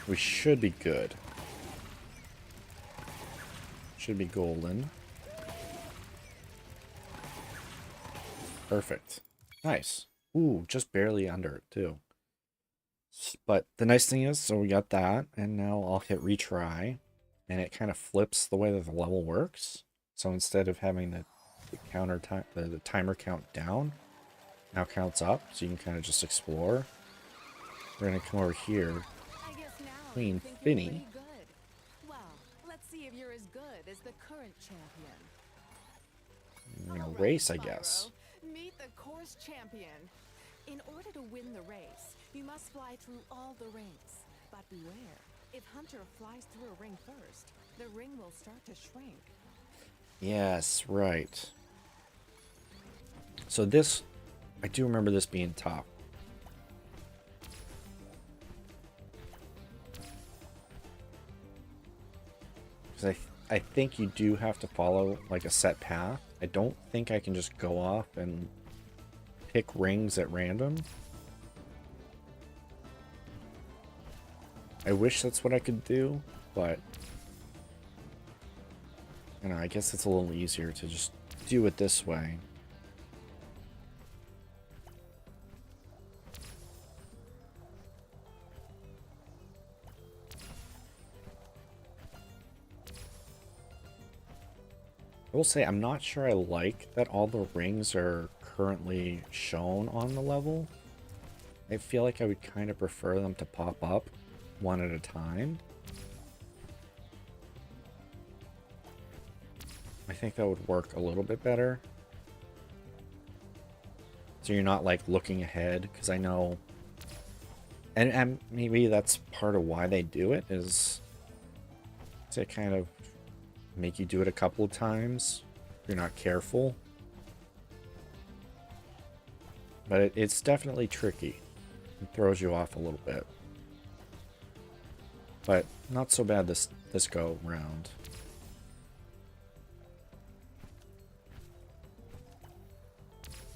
We should be good. Should be golden. Perfect. Nice. Ooh, just barely under it, too. But the nice thing is, so we got that, and now I'll hit retry, and it kind of flips the way that the level works. So instead of having the counter time, the timer count down, now counts up, so you can kind of just explore. We're gonna come over here. Queen Finny. Well, let's see if you're as good as the current champion. We're gonna race, I guess. Meet the course champion. In order to win the race, you must fly through all the rings. But beware, if Hunter flies through a ring first, the ring will start to shrink. Yes, right. So this, I do remember this being tough. Because I think you do have to follow like a set path. I don't think I can just go off and pick rings at random. I wish that's what I could do, but you know, I guess it's a little easier to just do it this way. I will say I'm not sure I like that all the rings are currently shown on the level. I feel like I would kind of prefer them to pop up one at a time. I think that would work a little bit better. So you're not like looking ahead, because I know, and maybe that's part of why they do it, is to kind of make you do it a couple of times if you're not careful. But it's definitely tricky. It throws you off a little bit. But not so bad this go round.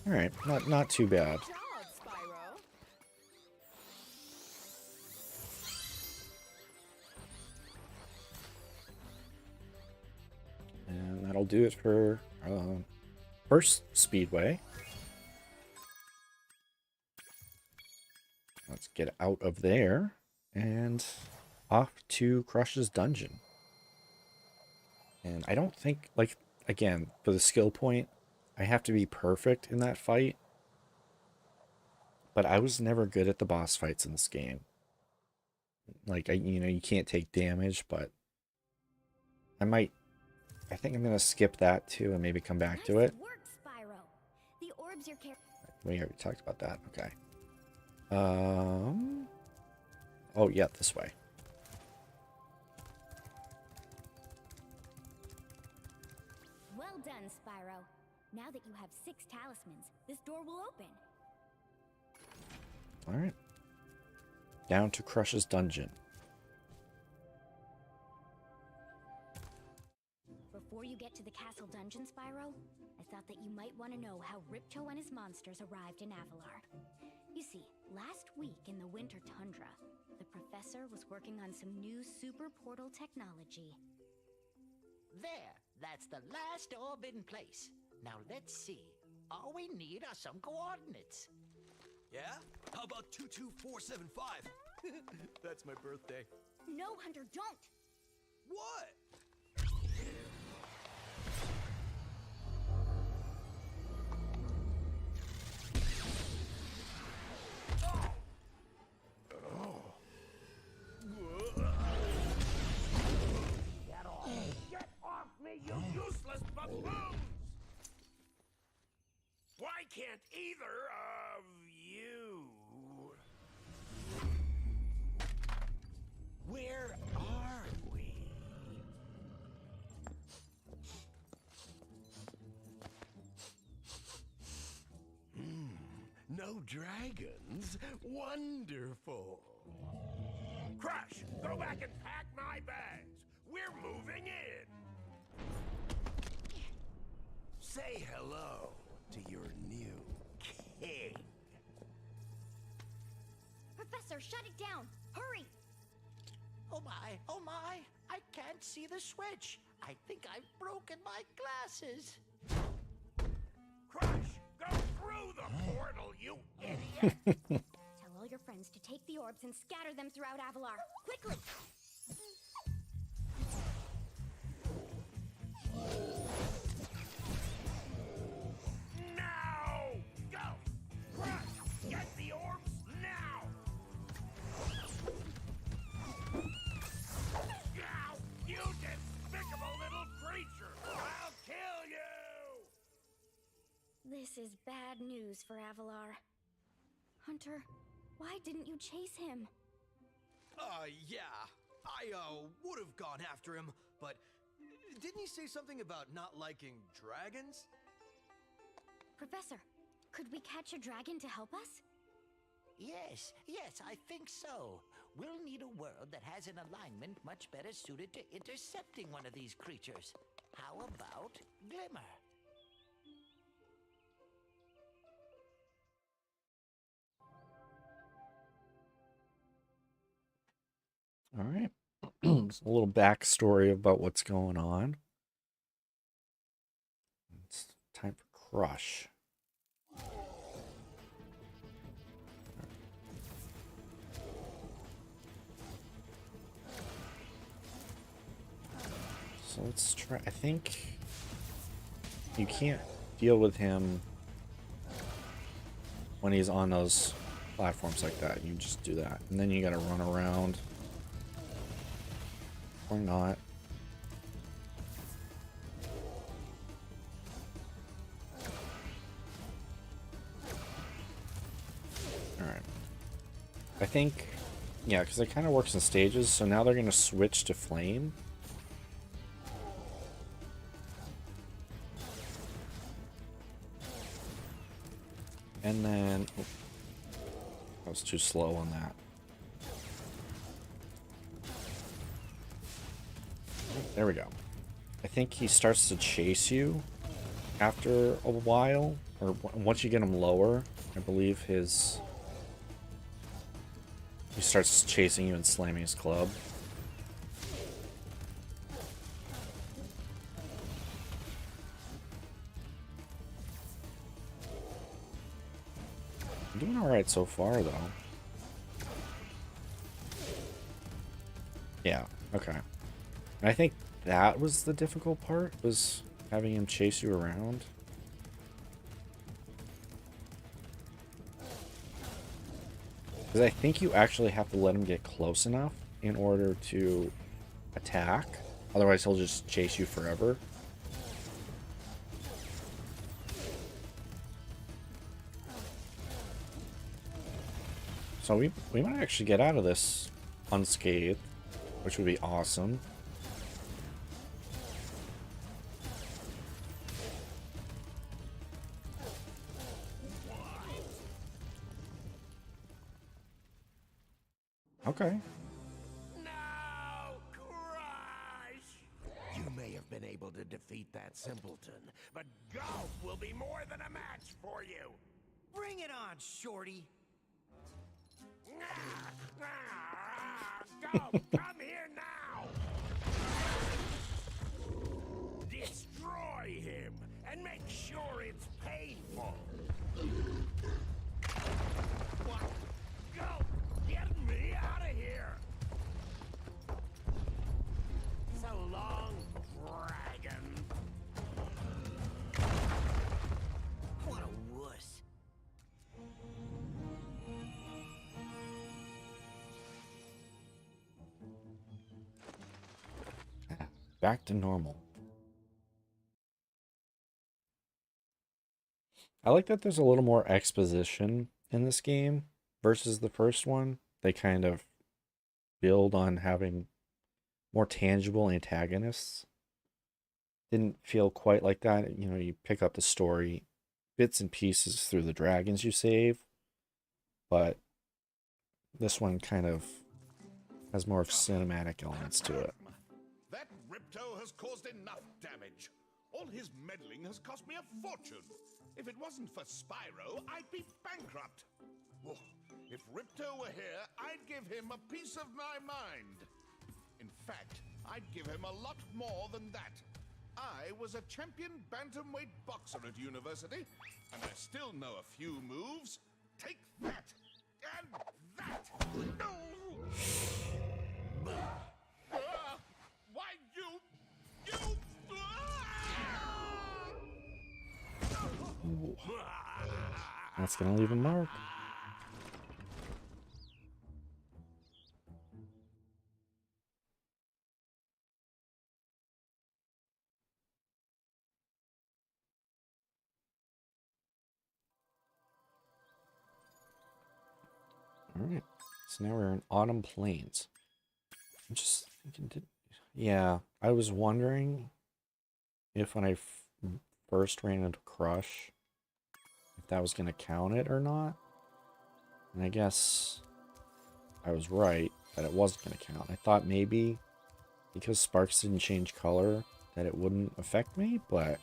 All right, not too bad. Good job, Spyro. And that'll do it for first speedway. Let's get out of there and off to Crush's dungeon. And I don't think, like, again, for the skill point, I have to be perfect in that fight. But I was never good at the boss fights in this game. Like, you know, you can't take damage, but I think I'm going to skip that too and maybe come back to it. Work, Spyro. The orbs you're carrying. We already talked about that. Okay. Oh, yeah, this way. Well done, Spyro. Now that you have 6 talismans, this door will open. All right. Down to Crush's dungeon. Before you get to the castle dungeon, Spyro, I thought that you might want to know how Ripto and his monsters arrived in Avalar. You see, last week in the winter tundra, the professor was working on some new super portal technology. There, that's the last orb in place. Now let's see. All we need are some coordinates. Yeah? How about 22475? That's my birthday. No, Hunter, don't! What? Get off me, you useless buffoons! Why can't either of you? Where are we? dragons? Wonderful. Crush, go back and pack my bags. We're moving in. Say hello to your new king. Professor, shut it down! Hurry! Oh my, I can't see the switch. I think I've broken my glasses. Crush, go through the portal, you idiot! Tell all your friends to take the orbs and scatter them throughout Avalar. Quickly! Now! Go! Crush, get the orbs now! Now, you despicable little creature! I'll kill you! This is bad news for Avalar. Hunter, why didn't you chase him? Yeah. I, would have gone after him, but didn't he say something about not liking dragons? Professor, could we catch a dragon to help us? Yes, I think so. We'll need a world that has an alignment much better suited to intercepting one of these creatures. How about Glimmer? All right. Just a little backstory about what's going on. It's time for Crush. So let's try. I think you can't deal with him when he's on those platforms like that. You just do that. And then you gotta run around. Or not. Alright. I think, yeah, because it kind of works in stages, so now they're going to switch to Flame. And then, oh, I was too slow on that. There we go. I think he starts to chase you after a while, or once you get him lower. I believe he starts chasing you and slamming his club. I'm doing alright so far, though. Yeah, okay. And I think that was the difficult part, was having him chase you around. Because I think you actually have to let him get close enough in order to attack. Otherwise, he'll just chase you forever. So we might actually get out of this unscathed, which would be awesome. Okay. No, Crush! You may have been able to defeat that simpleton, but golf will be more than a match for you. Bring it on, Shorty. Golf, come here now! Destroy him, and make sure it's painful. What? Golf, get me out of here! So long, dragon. What a wuss. Back to normal. I like that there's a little more exposition in this game versus the first one. They kind of build on having more tangible antagonists. Didn't feel quite like that. You know, you pick up the story bits and pieces through the dragons you save. but this one kind of has more cinematic elements to it. That Ripto has caused enough damage. All his meddling has cost me a fortune. If it wasn't for Spyro, I'd be bankrupt. Oh, if Ripto were here, I'd give him a piece of my mind. In fact, I'd give him a lot more than that. I was a champion bantamweight boxer at university, and I still know a few moves. Take that, and that. No! Why you... That's gonna leave a mark. Alright, so now we're in Autumn Plains. I'm just thinking, yeah, I was wondering if when I first ran into Crush, if that was going to count it or not. And I guess I was right that it wasn't going to count. I thought maybe because sparks didn't change color that it wouldn't affect me, but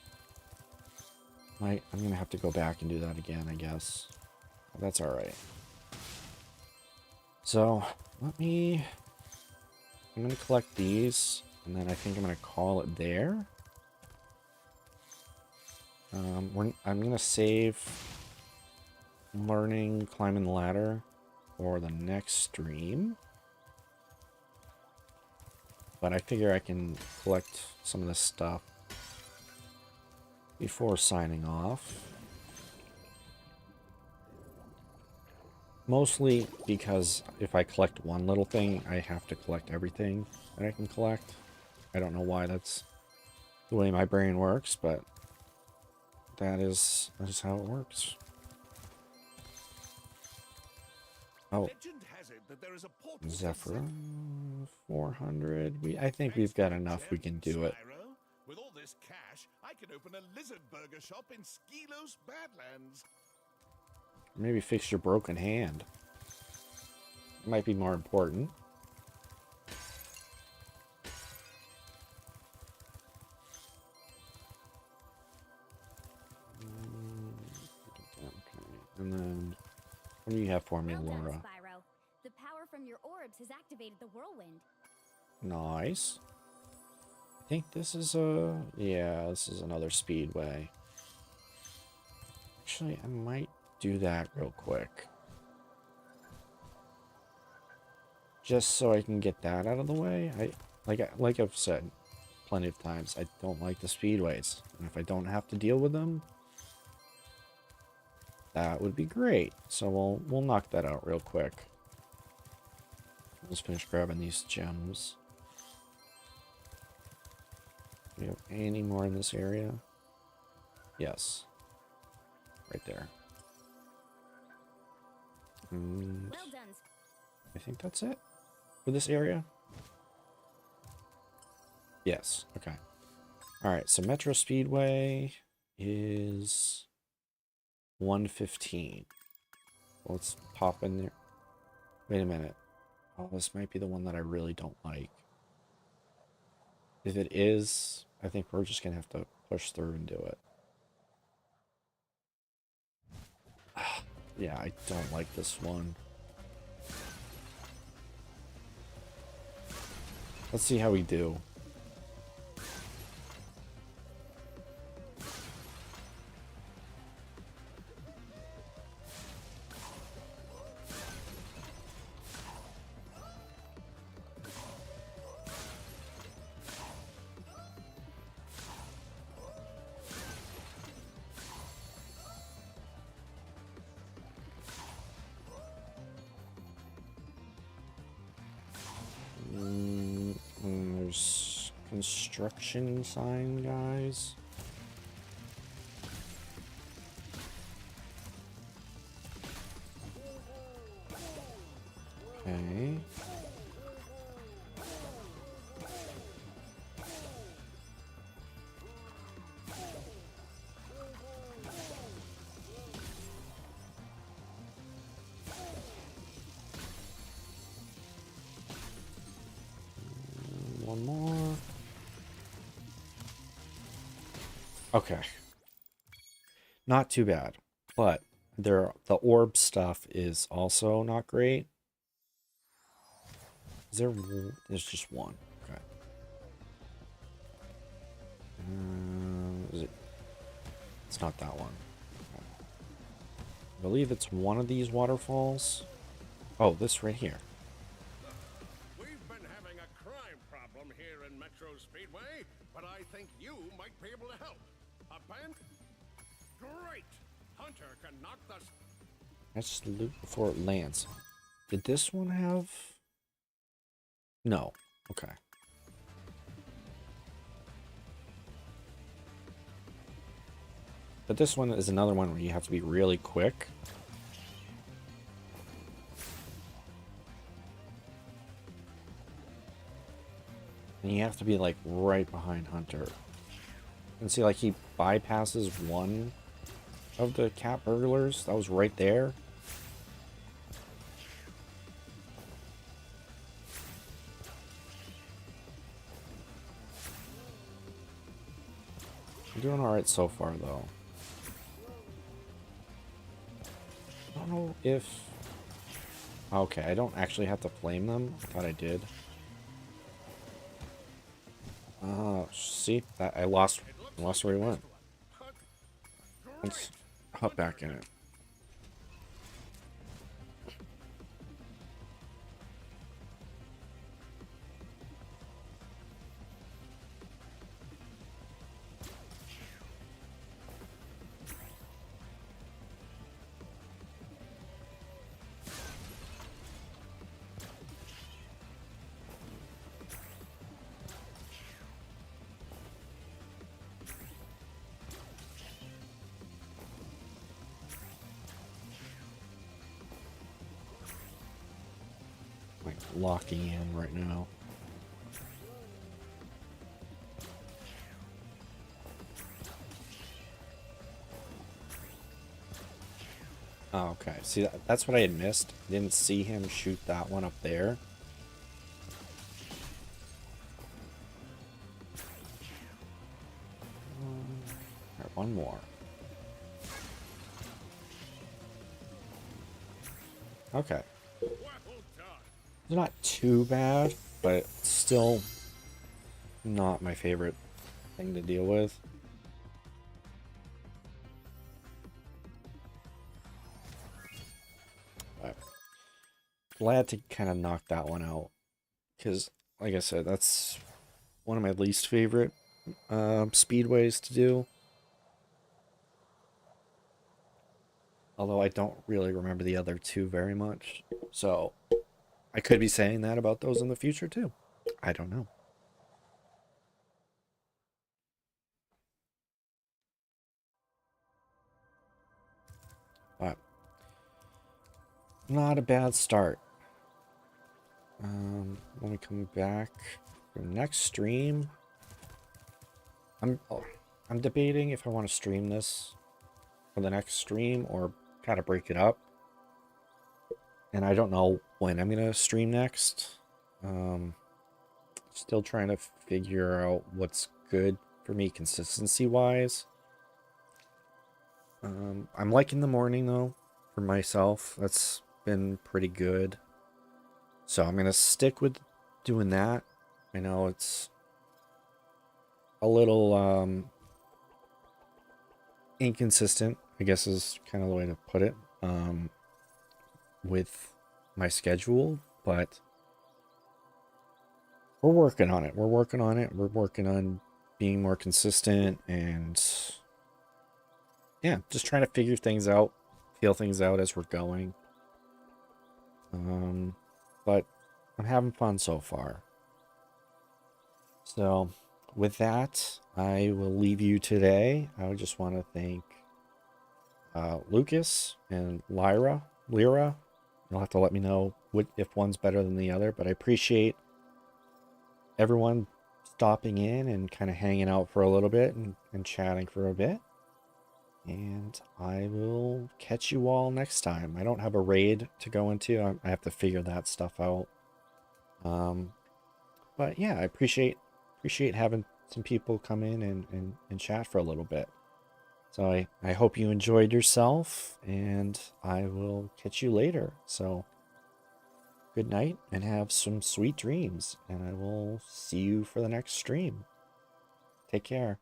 I'm going to have to go back and do that again, I guess. But that's alright. So, I'm going to collect these, and then I think I'm going to call it there. I'm going to save learning climbing the ladder for the next stream. But I figure I can collect some of this stuff before signing off. Mostly because if I collect one little thing, I have to collect everything that I can collect. I don't know why that's the way my brain works, but that is how it works. Oh, Zephyr 400. I think we've got enough. We can do it. With all this cash, I could open a lizard burger shop in Skelos Badlands. Maybe fix your broken hand. It might be more important. And then, what do you have for me, Well done, Laura? Spyro. The power from your orbs has activated the whirlwind. Nice. I think this is yeah, this is another speedway. Actually, I might do that real quick. Just so I can get that out of the way. Like I've said plenty of times, I don't like the speedways. And if I don't have to deal with them, that would be great. So we'll knock that out real quick. Let's finish grabbing these gems. Do we have any more in this area? Yes. Right there. And Well done. I think that's it for this area. Yes. Okay. All right. So Metro Speedway is 115. Let's pop in there. Wait a minute. Oh, this might be the one that I really don't like. If it is, I think we're just gonna have to push through and do it. Yeah, I don't like this one. Let's see how we do. There's construction sign, guys. Okay. One more. Okay. Not too bad, but the orb stuff is also not great. Is there? There's just one. Okay. Is it? It's not that one. Okay. I believe it's one of these waterfalls. Oh, this right here. We've been having a crime problem here in Metro Speedway, but I think you might be able to help. A band? Great! Hunter can knock the... Let's loot before it lands. Did this one have... No. Okay. But this one is another one where you have to be really quick. And you have to be like right behind Hunter. And see, like, he bypasses one of the cat burglars that was right there. I'm doing alright so far, though. I don't know if... Okay, I don't actually have to flame them. I thought I did. See? That I lost where he went. Let's hop back in it. Locking in right now. Oh, okay. See, that's what I had missed. Didn't see him shoot that one up there. Alright, one more. Okay. It's not too bad, but still not my favorite thing to deal with. But glad to kind of knock that one out, because, like I said, that's one of my least favorite speedways to do. Although I don't really remember the other two very much, so I could be saying that about those in the future too. I don't know. But not a bad start. When we come back for next stream, I'm debating if I want to stream this for the next stream or kind of break it up. And I don't know when I'm gonna stream next. Still trying to figure out what's good for me consistency wise. I'm liking the morning though for myself. That's been pretty good. So I'm gonna stick with doing that. I know it's a little inconsistent, I guess is kind of the way to put it. With my schedule, but we're working on it. We're working on it. We're working on being more consistent and yeah, just trying to figure things out, feel things out as we're going. But I'm having fun so far. So with that, I will leave you today. I just want to thank Lucas and Lyra. You'll have to let me know if one's better than the other, but I appreciate everyone stopping in and kind of hanging out for a little bit and chatting for a bit. And I will catch you all next time. I don't have a raid to go into. I have to figure that stuff out. But yeah, I appreciate having some people come in and chat for a little bit. So I hope you enjoyed yourself, and I will catch you later. So good night and have some sweet dreams, and I will see you for the next stream. Take care.